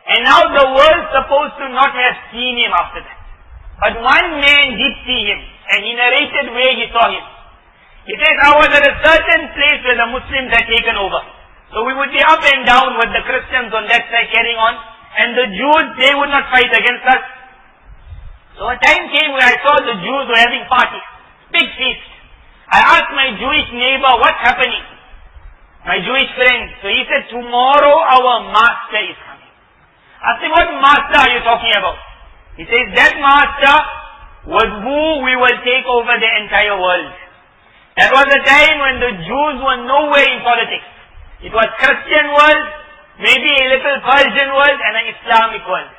And now the world supposed to not have seen him after that. But one man did see him, and he narrated where he saw him. He says, I was at a certain place where the Muslims had taken over. So we would be up and down with the Christians on that side carrying on, and the Jews, they would not fight against us. So a time came where I saw the Jews were having parties, big feast. I asked my Jewish neighbor, what's happening? My Jewish friend. So he said, tomorrow our master is coming. I said, what master are you talking about? He says, that master was who we will take over the entire world. That was a time when the Jews were nowhere in politics. It was Christian world, maybe a little Persian world, and an Islamic world.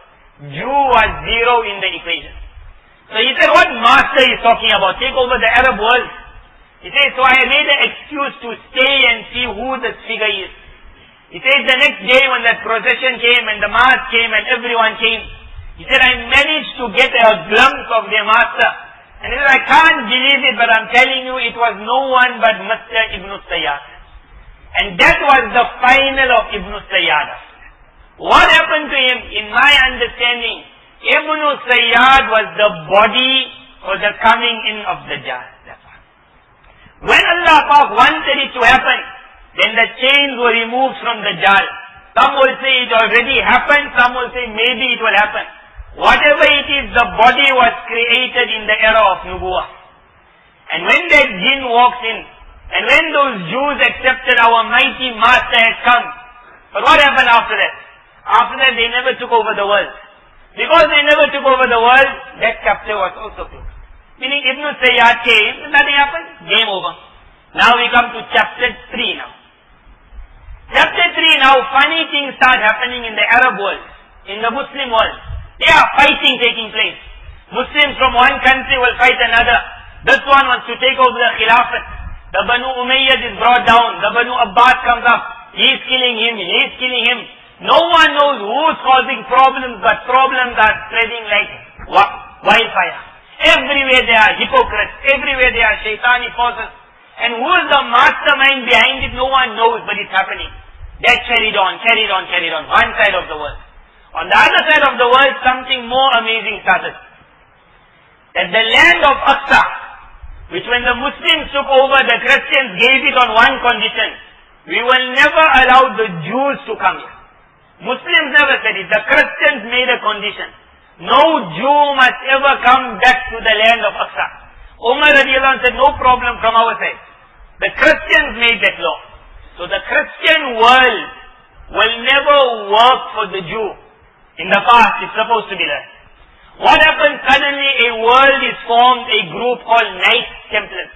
Jew was zero in the equation. So he said, what master is talking about? Take over the Arab world. He says, so I made an excuse to stay and see who this figure is. He says, the next day when that procession came and the mass came and everyone came, he said, I managed to get a glimpse of their master. And he said, I can't believe it, but I'm telling you, it was no one but Mr. Ibn Sayyad. And that was the final of Ibn Sayyad. What happened to him? In my understanding, Ibn Sayyad was the body for the coming in of Dajjal. That's all. When Allah Pak wanted it to happen, then the chains were removed from Dajjal. Some will say it already happened, some will say maybe it will happen. Whatever it is, the body was created in the era of Nubuwah. And when that jinn walks in, and when those Jews accepted our mighty master has come, but what happened after that? After that they never took over the world. Because they never took over the world, that chapter was also closed. Meaning Ibn Sayyad came, nothing happened, game over. Now we come to chapter 3 now. Chapter 3 now, funny things start happening in the Arab world, in the Muslim world. There are fighting taking place. Muslims from one country will fight another. This one wants to take over the Khilafat. The Banu Umayyad is brought down. The Banu Abbas comes up. He is killing him. He is killing him. No one knows who is causing problems, but problems are spreading like wildfire. Everywhere there are hypocrites. Everywhere there are shaitani forces. And who is the mastermind behind it? No one knows, but it's happening. That carried on. One side of the world. On the other side of the world, something more amazing started. That the land of Aqsa, which when the Muslims took over, the Christians gave it on one condition. We will never allow the Jews to come here. Muslims never said it. The Christians made a condition. no Jew must ever come back to the land of Aqsa. Umar radiallahu anhu said, no problem from our side. The Christians made that law. So the Christian world will never work for the Jew. In the past, it's supposed to be that. What happens? Suddenly a world is formed, a group called Knights Templars.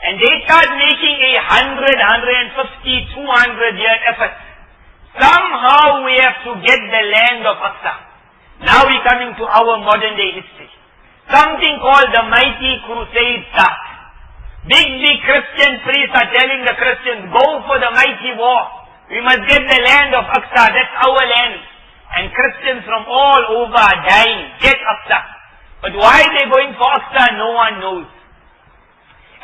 And they start making 100, 150, 200 year effort. Somehow we have to get the land of Aqsa. Now we're coming to our modern day history. Something called the Mighty Crusade start. Big Christian priests are telling the Christians, go for the mighty war. We must get the land of Aqsa, that's our land. And Christians from all over are dying, get Aqsa. But why they're going for Aqsa, no one knows.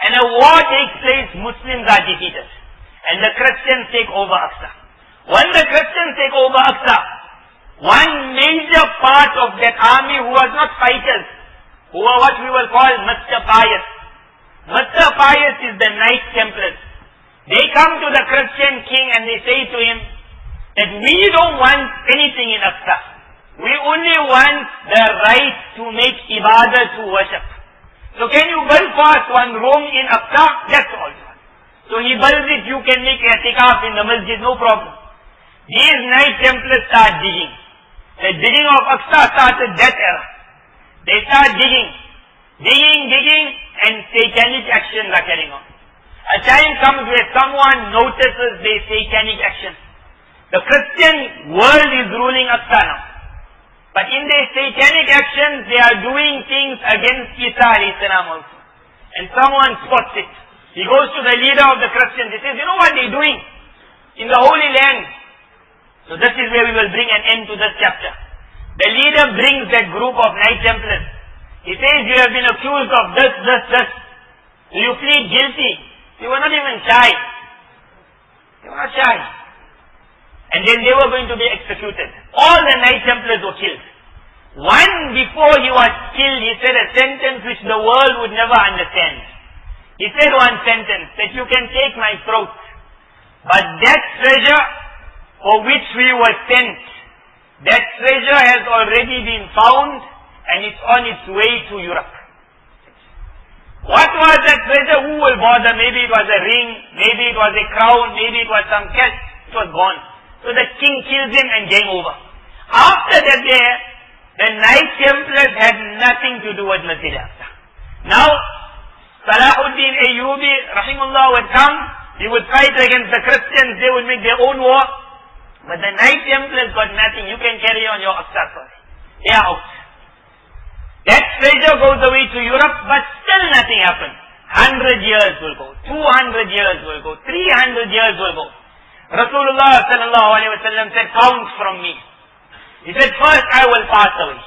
And a war takes place, Muslims are defeated. And the Christians take over Aqsa. When the Christians take over Aqsa, one major part of that army who was not fighters, who are what we will call Mr. Pious. Mr. Pious is the Knights Templars. They come to the Christian king and they say to him that we don't want anything in Aqsa. We only want the right to make ibadah, to worship. So can you build for us one room in Aqsa? That's all. So he builds it, you can make i'tikaf in the masjid, no problem. These Knights Templars start digging. The digging of Aqsa started that era. They start digging, and satanic actions are carrying on. A time comes where someone notices their satanic actions. The Christian world is ruling Aqsa now. But in their satanic actions, they are doing things against Isa alayhi salam also. And someone spots it. He goes to the leader of the Christians. He says, you know what they're doing in the Holy Land? So this is where we will bring an end to this chapter. The leader brings that group of Knight Templars. He says, you have been accused of this. Do you plead guilty? They were not even shy. They were not shy. And then they were going to be executed. All the Knight Templars were killed. One, before he was killed, he said a sentence which the world would never understand. He said one sentence, that you can take my throat, but that treasure for which we were sent, that treasure has already been found and it's on its way to Europe. What was that treasure? Who will bother? Maybe it was a ring, maybe it was a crown, maybe it was some cash. It was gone. So the king kills him and game over. After that day, the Knight Templars had nothing to do with Masjid Aqsa. Now, Salahuddin Ayyubi, rahimullah, would come, he would fight against the Christians, they would make their own war. But the Knight Templars got nothing. You can carry on your Aqsa story. They are out. That treasure goes away to Europe, but still nothing happens. 100 years will go, 200 years will go, 300 years will go. Rasulullah sallallahu alayhi wa sallam said, count from me. He said, first I will pass away.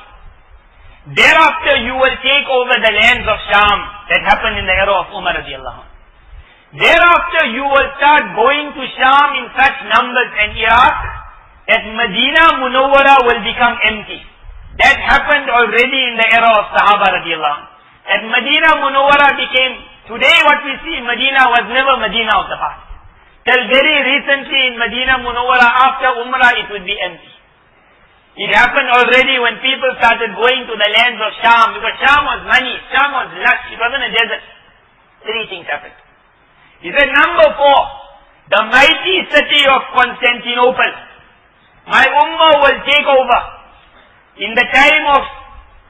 Thereafter you will take over the lands of Sham. That happened in the era of Umar radiallahu anhu. Thereafter you will start going to Sham in such numbers and Iraq that Medina Munawwara will become empty. That happened already in the era of Sahaba radiallahu anhu. That Medina Munawwara became, today what we see in Medina was never Medina of the past. Till very recently in Medina Munawwara, after Umrah, it would be empty. It happened already when people started going to the lands of Sham, because Sham was money, Sham was lush, it wasn't a desert. Three things happened. He said, number 4, the mighty city of Constantinople, my ummah will take over. In the time of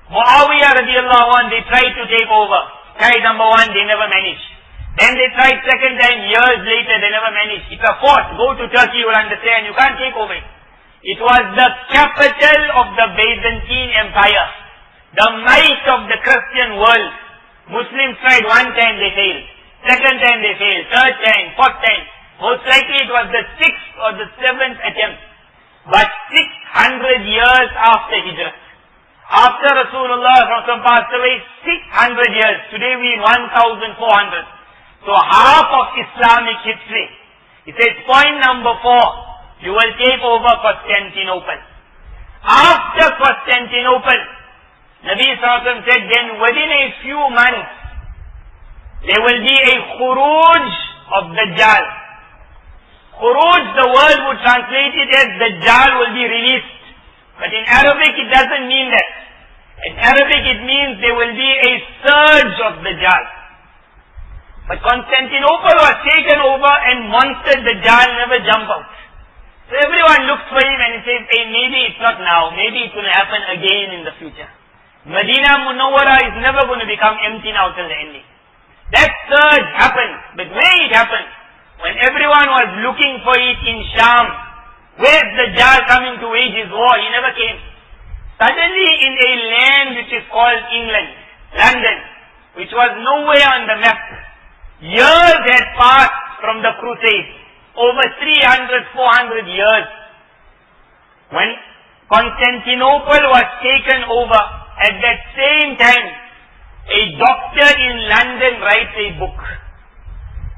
Muawiyah radiallahu anhu, they tried to take over. Tried number 1, they never managed. Then they tried second time, years later, they never managed. It's a fort. Go to Turkey, you will understand. You can't take over it. It was the capital of the Byzantine Empire. The might of the Christian world. Muslims tried one time, they failed. Second time they failed. Third time, fourth time. Most likely it was the 6th or the 7th attempt. But 600 years after Hijrah. After Rasulullah passed away, 600 years. Today we in 1400. So half of Islamic history. He says, point number 4, you will take over Constantinople. After Constantinople, Nabi Sallallahu Alaihi Wasallam said, then within a few months, there will be a khuruj of Dajjal. Khuruj, the word would translate it as Dajjal will be released. But in Arabic it doesn't mean that. Arabic it means there will be a surge of Dajjal. But Constantinople was taken over and monster Dajjal never jump out. So everyone looks for him and he says, hey, maybe it's not now, maybe it will happen again in the future. Medina Munawwara is never going to become empty now till the ending. That surge happened, but where it happened? When everyone was looking for it in Sham, where's Dajjal coming to wage his war? He never came. Suddenly in a land which is called England, London, which was nowhere on the map, years had passed from the Crusades, over 300, 400 years. When Constantinople was taken over, at that same time, a doctor in London writes a book.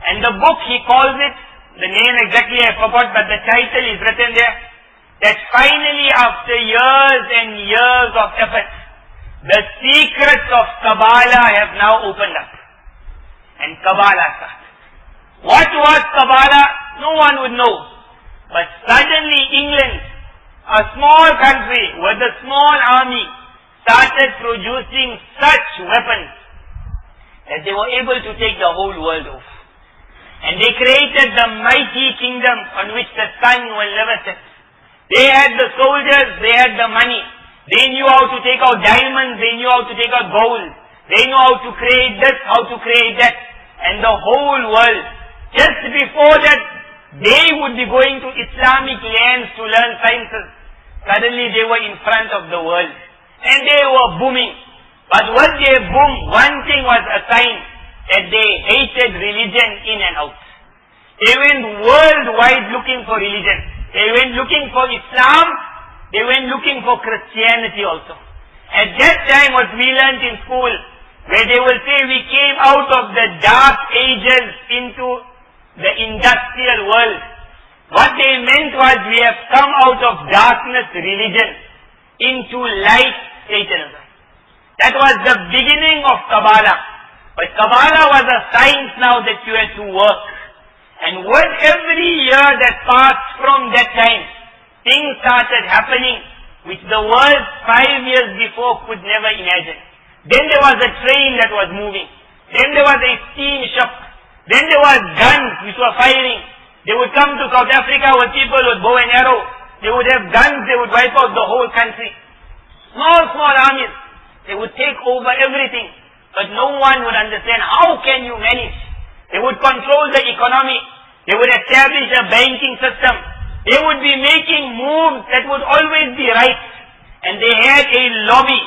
And the book he calls it, the name exactly I forgot, but the title is written there, that finally after years and years of effort, the secrets of Kabbalah have now opened up. And Kabbalah started. What was Kabbalah? No one would know. But suddenly England, a small country with a small army, started producing such weapons that they were able to take the whole world off. And they created the mighty kingdom on which the sun will never set. They had the soldiers, they had the money. They knew how to take out diamonds, they knew how to take out gold. They knew how to create this, how to create that. And the whole world, just before that, they would be going to Islamic lands to learn sciences. Suddenly they were in front of the world. And they were booming. But when they boomed, one thing was a sign that they hated religion in and out. They went worldwide looking for religion. They went looking for Islam. They went looking for Christianity also. At that time what we learned in school, where they will say we came out of the dark ages into the industrial world. What they meant was we have come out of darkness religion into light Satanism. That was the beginning of Kabbalah. But Kabbalah was a science now that you had to work. And with every year that passed from that time, things started happening which the world 5 years before could never imagine. Then there was a train that was moving. Then there was a steam ship. Then there was guns which were firing. They would come to South Africa with people with bow and arrow. They would have guns, they would wipe out the whole country. Small armies. They would take over everything. But no one would understand how can you manage. They would control the economy. They would establish a banking system. They would be making moves that would always be right. And they had a lobby.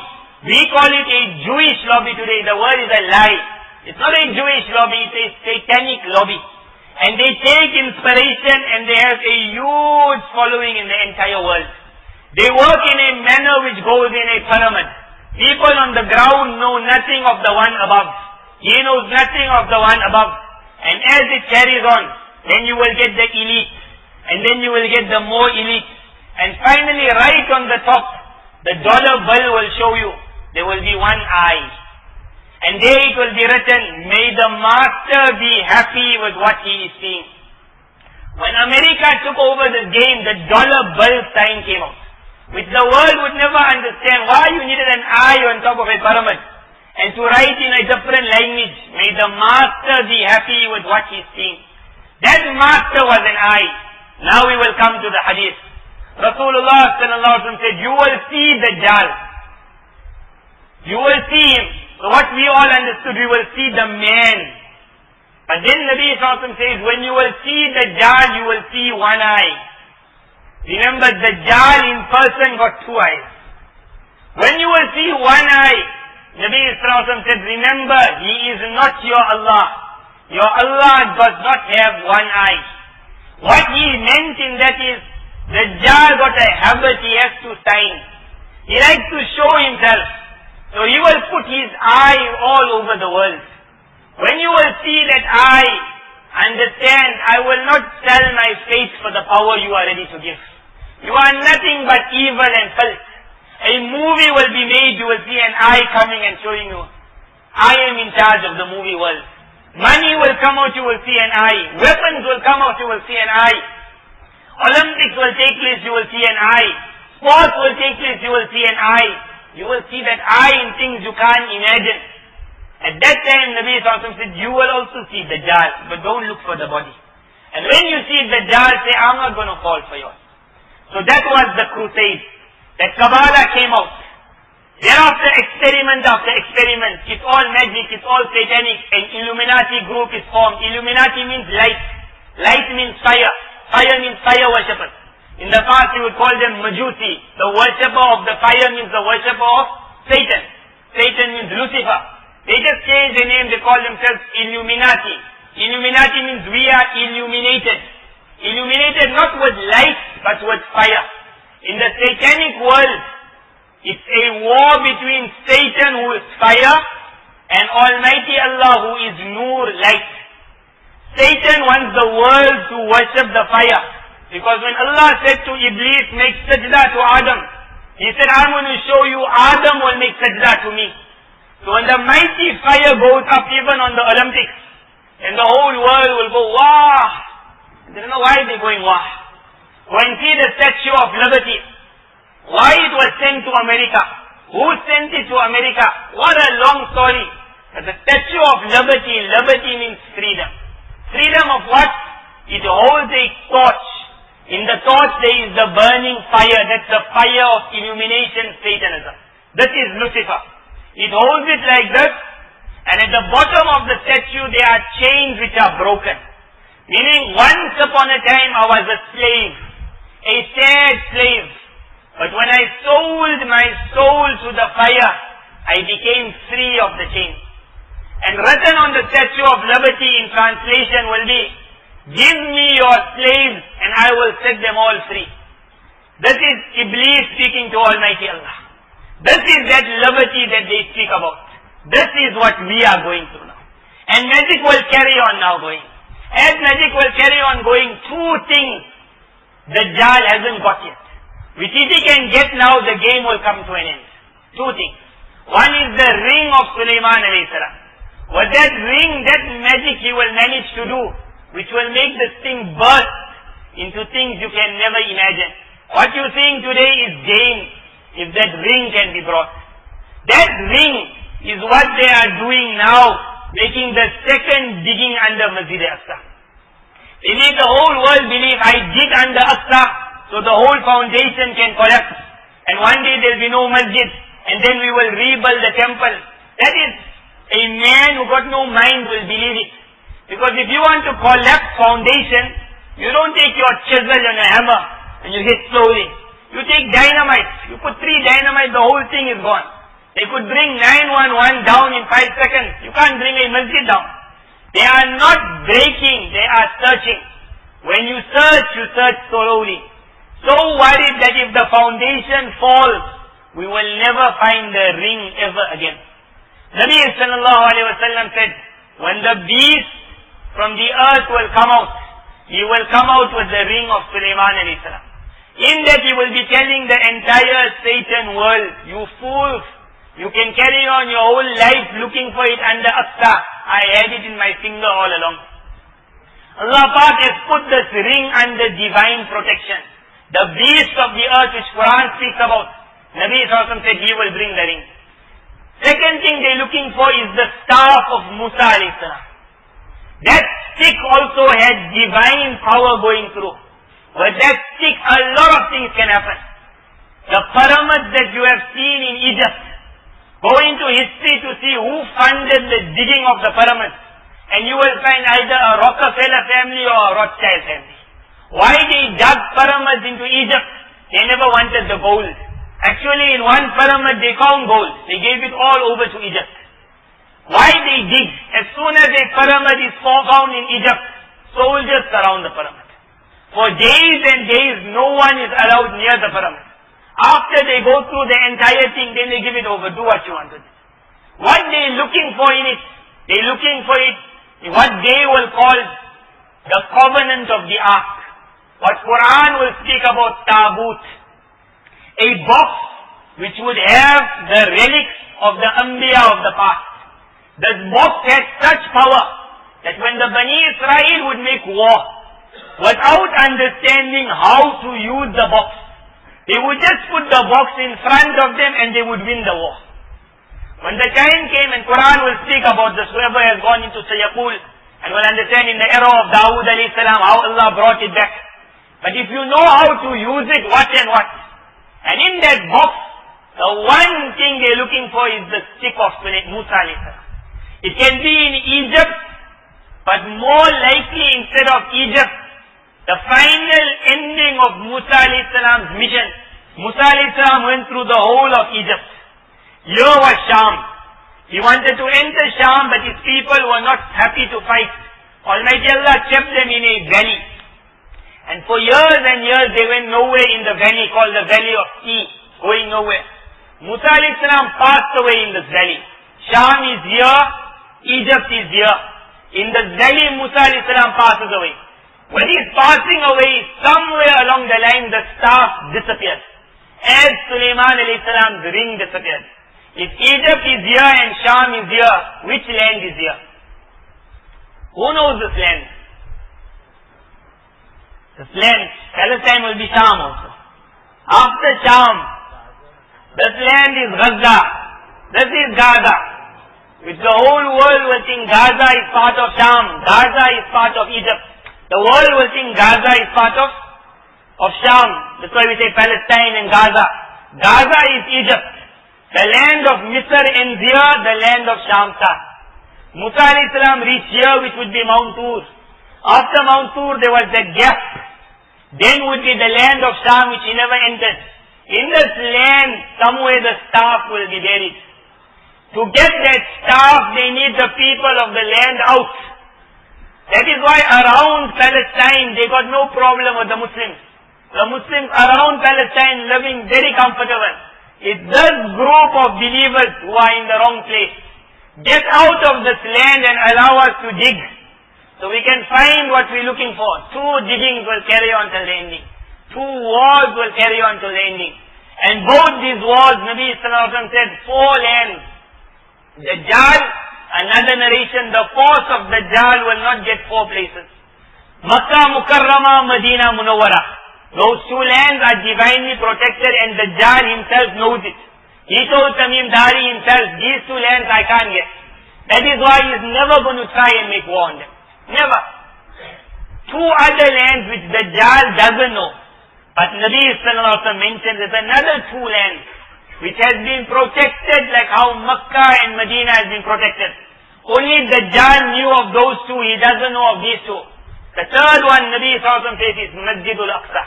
We call it a Jewish lobby today. The word is a lie. It's not a Jewish lobby, it's a satanic lobby. And they take inspiration and they have a huge following in the entire world. They work in a manner which goes in a pyramid. People on the ground know nothing of the one above. He knows nothing of the one above. And as it carries on, then you will get the elite. And then you will get the more elite. And finally, right on the top, the dollar bill will show you, there will be one eye. And there it will be written, may the master be happy with what he is seeing. When America took over the game, the dollar bill sign came out, which the world would never understand why you needed an eye on top of a pyramid. And to write in a different language, may the master be happy with what he is seeing. That master was an eye. Now we will come to the hadith. Rasulullah sallallahu alaihi wasallam said, you will see Dajjal. You will see him. So what we all understood, we will see the man. But then Nabi sallallahu alaihi wasallam says, when you will see Dajjal, you will see one eye. Remember, Dajjal in person got two eyes. When you will see one eye, Nabi sallallahu alaihi wasallam said, remember, he is not your Allah. Your Allah does not have one eye. What he meant in that is, Dajjal got a habit, he has to sign. He likes to show himself. So he will put his eye all over the world. When you will see that eye, understand, I will not sell my faith for the power you are ready to give. You are nothing but evil and filth. A movie will be made, you will see an eye coming and showing you, I am in charge of the movie world. Money will come out, you will see an eye. Weapons will come out, you will see an eye. Olympics will take place, you will see an eye. Sports will take place, you will see an eye. You will see that eye in things you can't imagine. At that time, Nabi Sallallahu Alaihi Wasallam said, you will also see Dajjal, but don't look for the body. And when you see Dajjal, say, I'm not going to fall for yours. So that was the crusade. That Kabbalah came out. Thereafter, experiment after experiment. It's all magic, it's all satanic. An Illuminati group is formed. Illuminati means light. Light means fire. Fire means fire worshippers. In the past, you would call them Majusi. The worshipper of the fire means the worshipper of Satan. Satan means Lucifer. They just changed the name, they call themselves Illuminati. Illuminati means we are illuminated. Illuminated not with light, but with fire. In the satanic world, it's a war between Satan, who is fire, and Almighty Allah, who is Nur, light. Satan wants the world to worship the fire. Because when Allah said to Iblis, make sajda to Adam, he said, I'm going to show you Adam will make sajda to me. So when the mighty fire goes up even on the Olympics, and the whole world will go, wah! They don't know why they're going wah. Go and see the Statue of Liberty. Why it was sent to America? Who sent it to America? What a long story. But the Statue of Liberty, liberty means freedom. Freedom of what? It holds a torch. In the torch there is the burning fire. That's the fire of illumination, Satanism. This is Lucifer. It holds it like this, and at the bottom of the statue there are chains which are broken. Meaning, once upon a time I was a slave, a sad slave. But when I sold my soul to the fire, I became free of the chains. And written on the Statue of Liberty in translation will be, give me your slaves and I will set them all free. This is Iblis speaking to Almighty Allah. This is that liberty that they speak about. This is what we are going through now. And magic will carry on now going. As magic will carry on going, two things Dajjal hasn't got yet. Which if he can get now, the game will come to an end. Two things. One is the ring of Sulaiman alayhi salam. With that ring, that magic he will manage to do, which will make this thing burst into things you can never imagine. What you're seeing today is game, if that ring can be brought. That ring is what they are doing now, making the second digging under Masjid Aqsa. They make the whole world believe I dig under Aqsa, so the whole foundation can collapse. And one day there will be no masjid, and then we will rebuild the temple. That is, a man who got no mind will believe it. Because if you want to collapse foundation, you don't take your chisel and a hammer, and you hit slowly. You take dynamite. You put 3 dynamite, the whole thing is gone. They could bring 911 down in 5 seconds. You can't bring a masjid down. They are not breaking, they are searching. When you search slowly. So worried that if the foundation falls, we will never find the ring ever again. Nabi sallallahu alayhi wa sallam said, when the beast from the earth will come out, he will come out with the ring of Sulaiman alayhi salam. In that he will be telling the entire Satan world, you fools, you can carry on your whole life looking for it under Aqsa. I had it in my finger all along. Allah Pak has put this ring under divine protection. The beast of the earth which Quran speaks about, Nabi Sallallahu Alaihi Wasallam said he will bring the ring. Second thing they're looking for is the staff of Musa alayhi salam. That stick also had divine power going through. With that stick, a lot of things can happen. The pyramids that you have seen in Egypt, go into history to see who funded the digging of the pyramids, and you will find either a Rockefeller family or a Rothschild family. Why they dug pyramids into Egypt? They never wanted the gold. Actually, in one pyramid they found gold. They gave it all over to Egypt. Why they dig? As soon as a pyramid is found in Egypt, soldiers surround the pyramid. For days and days, no one is allowed near the pyramid. After they go through the entire thing, then they give it over. Do what you want with it. What they're looking for in it, they're looking for it, what they will call the covenant of the ark. What Quran will speak about Tabut. A box which would have the relics of the Anbiya of the past. This box has such power that when the Bani Israel would make war, without understanding how to use the box, They would just put the box in front of them and they would win the war. When the time came, and Quran will speak about this, whoever has gone into Sayaqul and will understand in the era of Dawood alayhi salam how Allah brought it back. But if you know how to use it, what and what. And in that box, the one thing they're looking for is the stick of Musa alayhi salam. It can be in Egypt, but more likely instead of Egypt, the final ending of Musa alayhi salam's mission. Musa alayhi salam went through the whole of Egypt. Here was Sham. He wanted to enter Sham, but his people were not happy to fight. Almighty Allah kept them in a valley. And for years and years they went nowhere in the valley called the Valley of Sea, going nowhere. Musa alayhi salam passed away in this valley. Sham is here, Egypt is here. In the valley Musa alayhi salam passes away. When he is passing away, somewhere along the line the staff disappears. As Sulaiman alayhi salam's ring disappeared. If Egypt is here and Sham is here, which land is here? Who knows this land? This land, Palestine will be Sham also. After Sham, this land is Gaza. This is Gaza. Which the whole world will think Gaza is part of Sham. Gaza is part of Egypt. The world will think Gaza is part of Sham. That's why we say Palestine and Gaza. Gaza is Egypt. The land of Misr ends here, the land of Sham starts. Musa alayhi salam reached here, which would be Mount Tur. After Mount Tur, there was that gap. Then would be the land of Sham, which he never entered. In this land, somewhere the staff will be buried. To get that staff, they need the people of the land out. That is why around Palestine, they got no problem with the Muslims. The Muslims around Palestine living very comfortable. It's this group of believers who are in the wrong place. Get out of this land and allow us to dig. So we can find what we're looking for. 2 diggings will carry on till the ending. 2 wars will carry on till the ending. And both these wars, Nabi Sallallahu Alaihi Wasallam said, 4 lands. Dajjal, another narration, the force of Dajjal will not get 4 places. Makkah Mukarramah, Medina Munawwara. Those 2 lands are divinely protected and Dajjal himself knows it. He told Tamim Dari himself, these 2 lands I can't get. That is why he is never going to try and make war on them. Never. 2 other lands which Dajjal doesn't know. But Nabi Sallallahu Alaihi Wasallam mentions there's another 2 lands which has been protected like how Makkah and Medina has been protected. Only Dajjal knew of those 2, he doesn't know of these 2. The third one Nabi Sallallahu Alaihi Wasallam says is Masjidul Aqsa.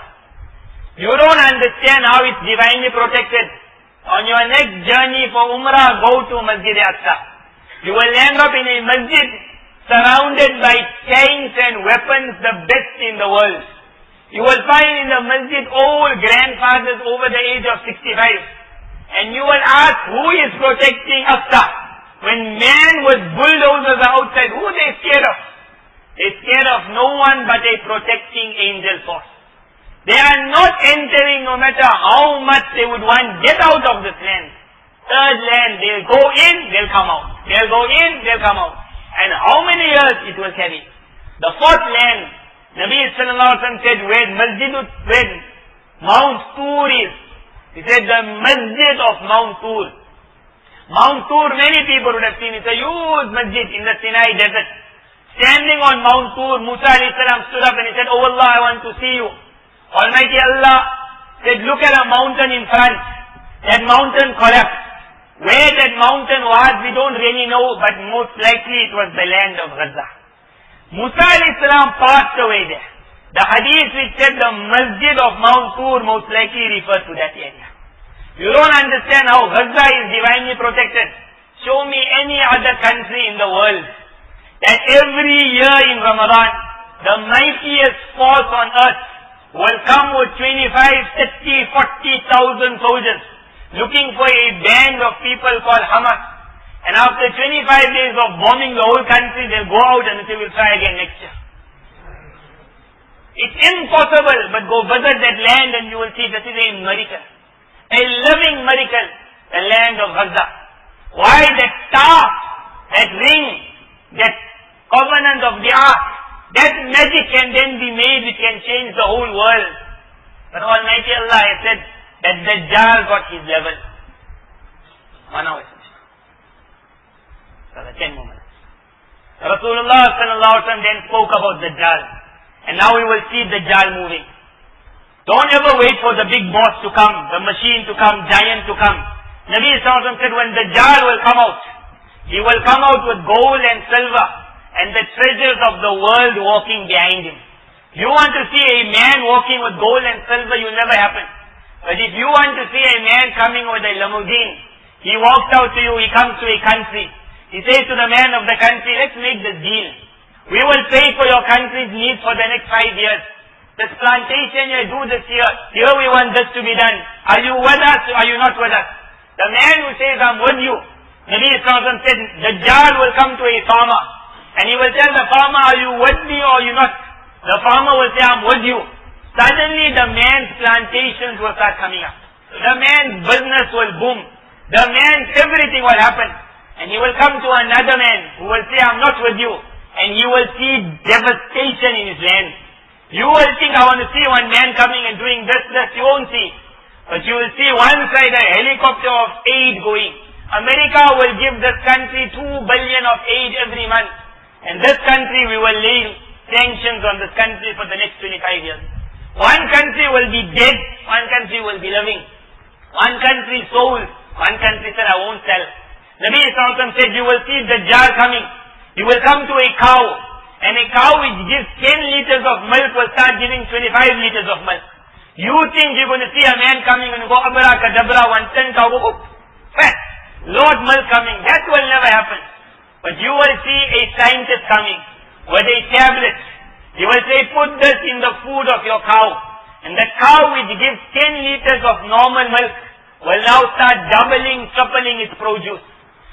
You don't understand how it's divinely protected. On your next journey for Umrah, go to Masjid Aqsa. You will end up in a masjid surrounded by tanks and weapons, the best in the world. You will find in the masjid old grandfathers over the age of 65. And you will ask, who is protecting Aqsa? When man with bulldozers are outside, who are they scared of? They're scared of no one but a protecting angel force. They are not entering no matter how much they would want. Get out of this land. Third land, they'll go in, they'll come out. They'll go in, they'll come out. And how many years it will carry? The 4th land, Nabi Sallallahu Alaihi Wasallam said, where Mount Tur is. He said the masjid of Mount Tur. Mount Tur, many people would have seen. It's a huge masjid in the Sinai desert. Standing on Mount Tur, Musa alayhi salam stood up and he said, oh Allah, I want to see you. Almighty Allah said, look at a mountain in front. That mountain collapsed. Where that mountain was, we don't really know, but most likely it was the land of Gaza. Musa alayhi salam passed away there. The hadith which said the masjid of Mount Tur most likely refers to that area. You don't understand how Gaza is divinely protected. Show me any other country in the world that every year in Ramadan, the mightiest force on earth will come with 25, 30, 40,000 soldiers looking for a band of people called Hamas. And after 25 days of bombing the whole country, they'll go out and they will try again next year. It's impossible, but go visit that land and you will see this is a miracle. A living miracle, the land of Gaza. Why that staff, that ring, that covenant of the ark, that magic can then be made which can change the whole world. But Almighty Allah has said, that Dajjal got his level. 1 hour. So 10 more minutes. Rasulullah sallallahu alaihi wasallam then spoke about Dajjal. And now we will see Dajjal moving. Don't ever wait for the big boss to come, the machine to come, giant to come. Nabi sallallahu alaihi wasallam said when Dajjal will come out, he will come out with gold and silver and the treasures of the world walking behind him. You want to see a man walking with gold and silver, it will never happen. But if you want to see a man coming with a limousine, he walks out to you, he comes to a country. He says to the man of the country, let's make this deal. We will pay for your country's needs for the next 5 years. This plantation here, do this here. Here we want this to be done. Are you with us or are you not with us? The man who says, I'm with you. Nabi Sallallahu Alaihi Wasallam said, Dajjal will come to a farmer. And he will tell the farmer, are you with me or are you not? The farmer will say, I'm with you. Suddenly the man's plantations will start coming up. The man's business will boom. The man's everything will happen. And he will come to another man who will say, I'm not with you. And you will see devastation in his land. You will think, I want to see one man coming and doing this. You won't see. But you will see one side a helicopter of aid going. America will give this country $2 billion of aid every month. And this country, we will lay sanctions on this country for the next 25 years. One country will be dead, one country will be living. One country sold, one country said, I won't sell. Nabi Sallallahu Alaihi Wasallam said, you will see Dajjal coming. He will come to a cow, and a cow which gives 10 liters of milk will start giving 25 liters of milk. You think you're going to see a man coming and go, abracadabra, 110 cow, go, fat, Lord milk coming. That will never happen. But you will see a scientist coming with a tablet. He will say, put this in the food of your cow. And the cow which gives 10 liters of normal milk will now start doubling, tripling its produce.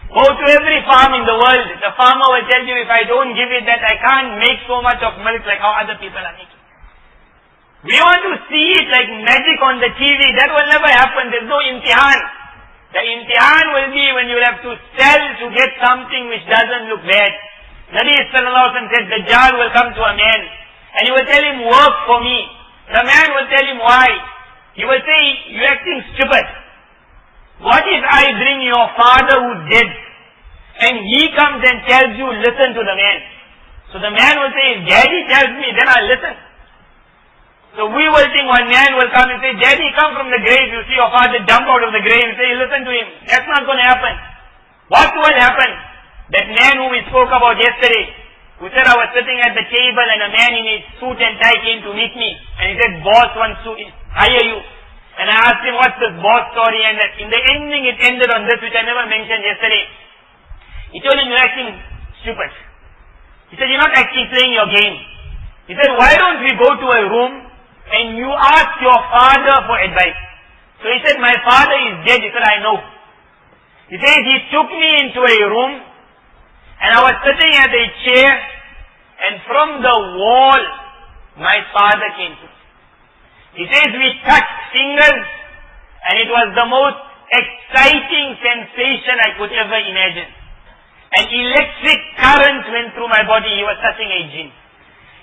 Go to every farm in the world. The farmer will tell you, if I don't give it that, I can't make so much of milk like how other people are making. We want to see it like magic on the TV. That will never happen. There's no imtihan. The imtihan will be when you have to sell to get something which doesn't look bad. Nabi Sallallahu Alaihi Wasallam said, Dajjal will come to a man and he will tell him, work for me. The man will tell him why. He will say, you're acting stupid. What if I bring your father who's dead and he comes and tells you, listen to the man. So the man will say, if daddy tells me, then I'll listen. So we will think one man will come and say, daddy, come from the grave. You see your father jump out of the grave and say, listen to him. That's not going to happen. What will happen? That man who we spoke about yesterday, who said I was sitting at the table and a man in his suit and tie came to meet me. And he said, boss wants to hire you. And I asked him, what's this boss story? And in the ending it ended on this, which I never mentioned yesterday. He told him, you're acting stupid. He said, you're not actually playing your game. He said, why don't we go to a room and you ask your father for advice? So he said, my father is dead. He said, I know. He says, he took me into a room and I was sitting at a chair and from the wall my father came to me. He says, we touched fingers and it was the most exciting sensation I could ever imagine. An electric current went through my body. He was touching a jinn.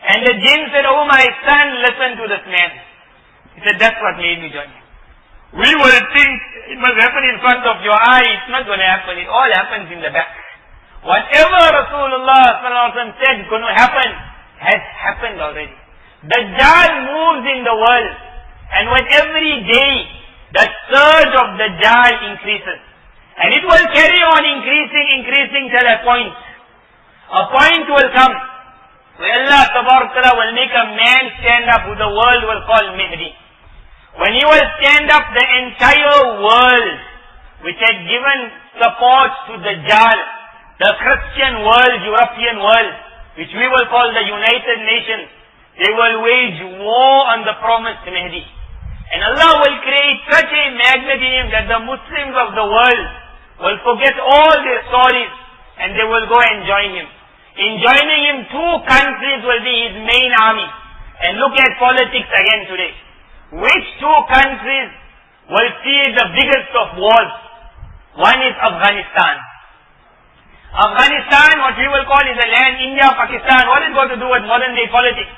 And the jinn said, oh my son, listen to this man. He said, that's what made me join him. We will think it must happen in front of your eye. It's not going to happen. It all happens in the back. Whatever Rasulullah said is going to happen has happened already. Dajjal moves in the world. And with every day, the surge of Dajjal increases. And it will carry on increasing till a point. A point will come where Allah Ta'ala will make a man stand up who the world will call Mahdi. When he will stand up, the entire world which had given support to Dajjal, the Christian world, European world, which we will call the United Nations, they will wage war on the promised Mahdi. And Allah will create such a magnet in him that the Muslims of the world will forget all their stories and they will go and join him. In joining him, 2 countries will be his main army. And look at politics again today. Which 2 countries will see the biggest of wars? One is Afghanistan. Afghanistan, what we will call is a land, India, Pakistan. What is got to do with modern day politics?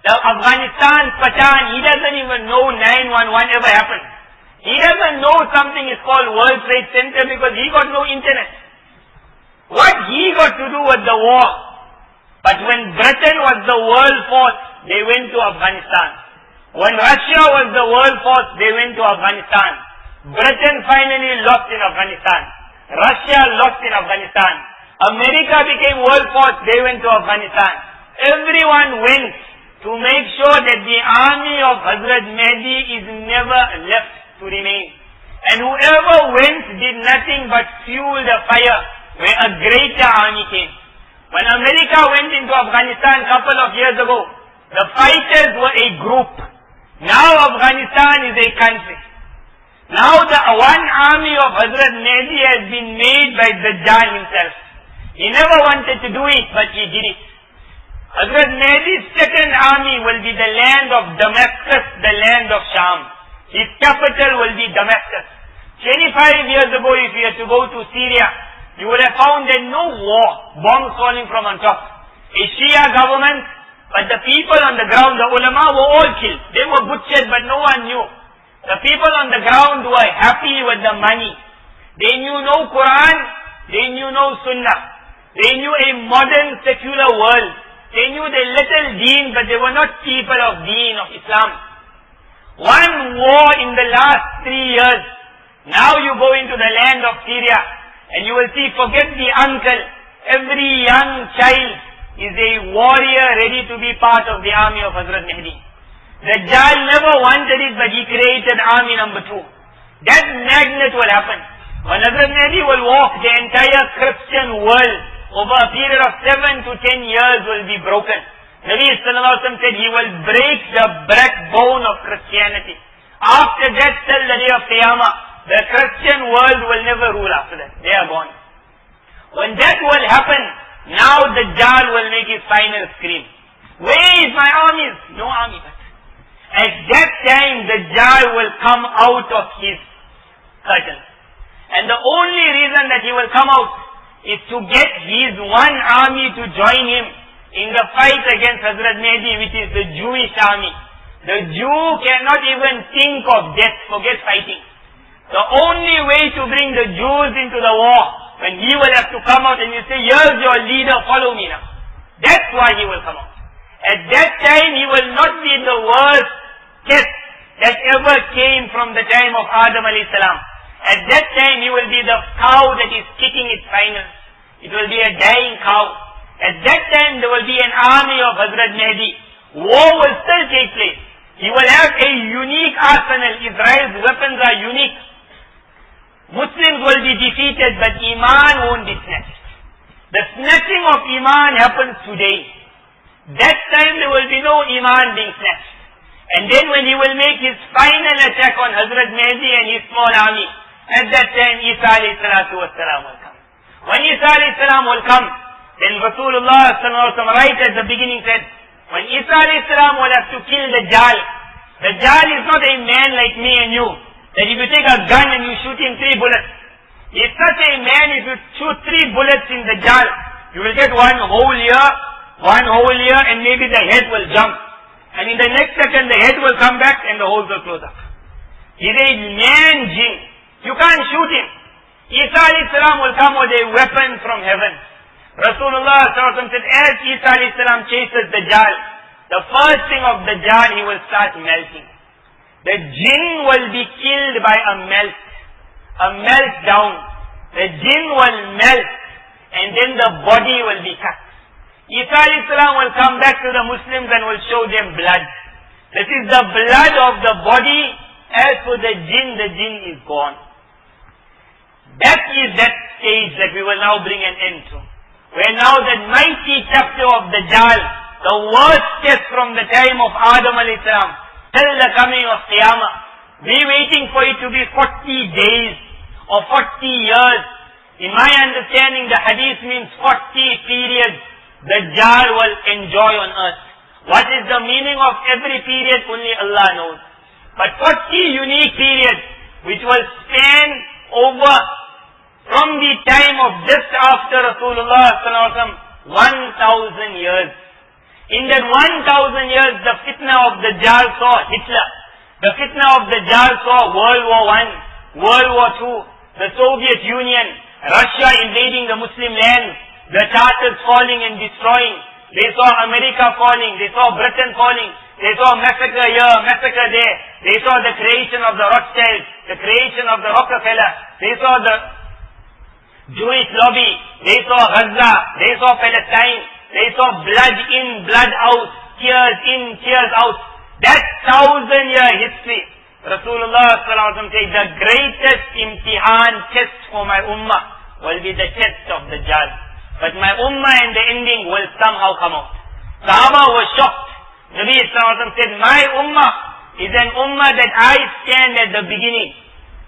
The Afghanistan Pachan, he doesn't even know 911 ever happened. He doesn't know something is called World Trade Center because he got no internet. What he got to do was the war. But when Britain was the world force, they went to Afghanistan. When Russia was the world force, they went to Afghanistan. Britain finally lost in Afghanistan. Russia lost in Afghanistan. America became world force, they went to Afghanistan. Everyone went to make sure that the army of Hazrat Mahdi is never left to remain. And whoever went did nothing but fuel the fire where a greater army came. When America went into Afghanistan a couple of years ago, the fighters were a group. Now Afghanistan is a country. Now the one army of Hazrat Mahdi has been made by Dajjaal himself. He never wanted to do it, but he did it. Hazrat Mahdi's second army will be the land of Damascus, the land of Sham. His capital will be Damascus. 25 years ago, if you had to go to Syria, you would have found that no war, bombs falling from on top. A Shia government, but the people on the ground, the ulama were all killed. They were butchered, but no one knew. The people on the ground were happy with the money. They knew no Quran, they knew no Sunnah. They knew a modern secular world. They knew the little deen, but they were not people of deen, of Islam. One war in the last 3 years. Now you go into the land of Syria, and you will see, forget the uncle. Every young child is a warrior ready to be part of the army of Hazrat Mahdi. Dajjal never wanted it, but he created army number 2. That magnet will happen. When Hazrat Mahdi will walk, the entire Christian world over a period of 7 to 10 years will be broken. Nabi Sallallahu Alaihi Wasallam said he will break the backbone of Christianity. After that, till the day of Qiyamah, the Christian world will never rule after that. They are gone. When that will happen, now Dajjal will make his final scream. Where is my armies? No army. At that time, Dajjal will come out of his curtain. And the only reason that he will come out is to get his one army to join him in the fight against Hazrat Mahdi, which is the Jewish army. The Jew cannot even think of death, forget fighting. The only way to bring the Jews into the war, when he will have to come out and you say, here's your leader, follow me now. That's why he will come out. At that time, he will not be the worst test that ever came from the time of Adam alayhi salam. At that time, he will be the cow that is kicking its finals. It will be a dying cow. At that time, there will be an army of Hazrat Mahdi. War will still take place. He will have a unique arsenal. Israel's weapons are unique. Muslims will be defeated, but Iman won't be snatched. The snatching of Iman happens today. That time, there will be no Iman being snatched. And then when he will make his final attack on Hazrat Mahdi and his small army, at that time, Isa alayhi salatu wassalam will come. When Isa alayhi salam will come, then Rasulullah sallallahu alaihi wasallam right at the beginning said, when Isa alayhi salam will have to kill Dajjal, Dajjal is not a man like me and you, that if you take a gun and you shoot him 3 bullets. He is such a man, if you shoot 3 bullets in Dajjal, you will get one hole here, and maybe the head will jump. And in the next second, the head will come back and the holes will close up. He is a man jinn. You can't shoot him. Isa alayhi salam will come with a weapon from heaven. Rasulullah sallallahu alaihi wasallam said, as Isa alayhi salam chases Dajjal, the first thing of Dajjal, he will start melting. The jinn will be killed by a meltdown. The jinn will melt, and then the body will be cut. Isa alayhi salam will come back to the Muslims and will show them blood. This is the blood of the body. As for the jinn is gone. That is that stage that we will now bring an end to. Where now that mighty chapter of Dajjal, the worst test from the time of Adam alayhi salam till the coming of Qiyamah, we waiting for it to be 40 days or 40 years. In my understanding, the hadith means 40 periods Dajjal will enjoy on earth. What is the meaning of every period? Only Allah knows. But 40 unique periods which will span over from the time of just after Rasulullah sallallahu alaihi wasallam 1,000 years. In that 1,000 years, the fitna of Dajjal saw Hitler. The fitna of Dajjal saw World War I, World War II, the Soviet Union, Russia invading the Muslim lands, the Tartars falling and destroying. They saw America falling, they saw Britain falling, they saw massacre here, massacre there. They saw the creation of the Rothschilds, the creation of the Rockefeller. They saw the Jewish lobby, they saw Gaza, they saw Palestine, they saw blood in, blood out, tears in, tears out. That 1,000-year history, Rasulullah ﷺ said, the greatest imtihan test for my ummah will be the test of Dajjal. But my ummah in the ending will somehow come out. Sahaba was shocked. Nabi ﷺ said, my ummah is an ummah that I stand at the beginning.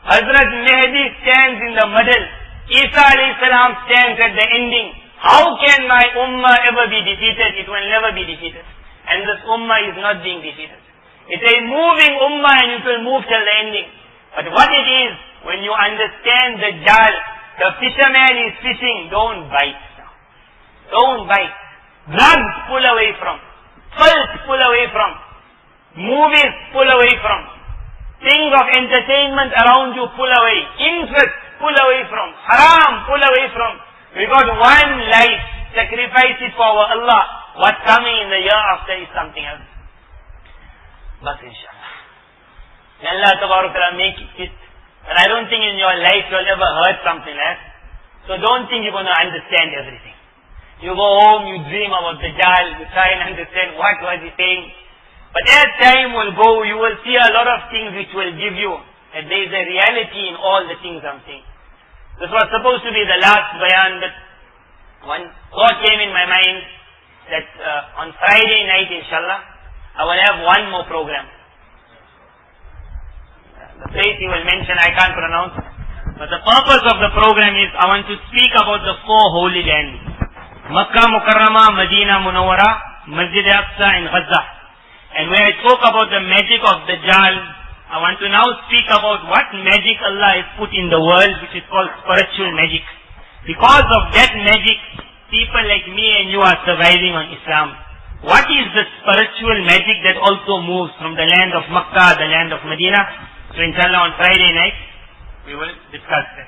Hazrat Mehdi stands in the middle. Isa alayhi salam stands at the ending. How can my ummah ever be defeated? It will never be defeated. And this ummah is not being defeated. It's a moving ummah and it will move till the ending. But what it is, when you understand the Dajjal, the fisherman is fishing, don't bite. Don't bite. Drugs, pull away from. Filth, pull away from. Movies, pull away from. Things of entertainment around you, pull away. Interest, pull away from. Haram, pull away from. We got one life, sacrifice it for our Allah. What's coming in the year after is something else. But inshallah. May Allah Ta'ala make it. But I don't think in your life you'll ever heard something like that. So don't think you're going to understand everything. You go home, you dream about Dajjal, you try and understand what was he saying. But as time will go, you will see a lot of things which will give you that there is a reality in all the things I'm saying. This was supposed to be the last bayan, but one thought came in my mind that on Friday night, inshallah, I will have one more program. The place he will mention, I can't pronounce. But the purpose of the program is, I want to speak about the 4 holy lands. Makkah Mukarramah, Medina Munawwara, Masjid Aqsa and Gaza. And when I spoke about the magic of Dajjal, I want to now speak about what magic Allah has put in the world, which is called spiritual magic. Because of that magic, people like me and you are surviving on Islam. What is the spiritual magic that also moves from the land of Makkah, the land of Medina? So inshallah on Friday night, we will discuss that.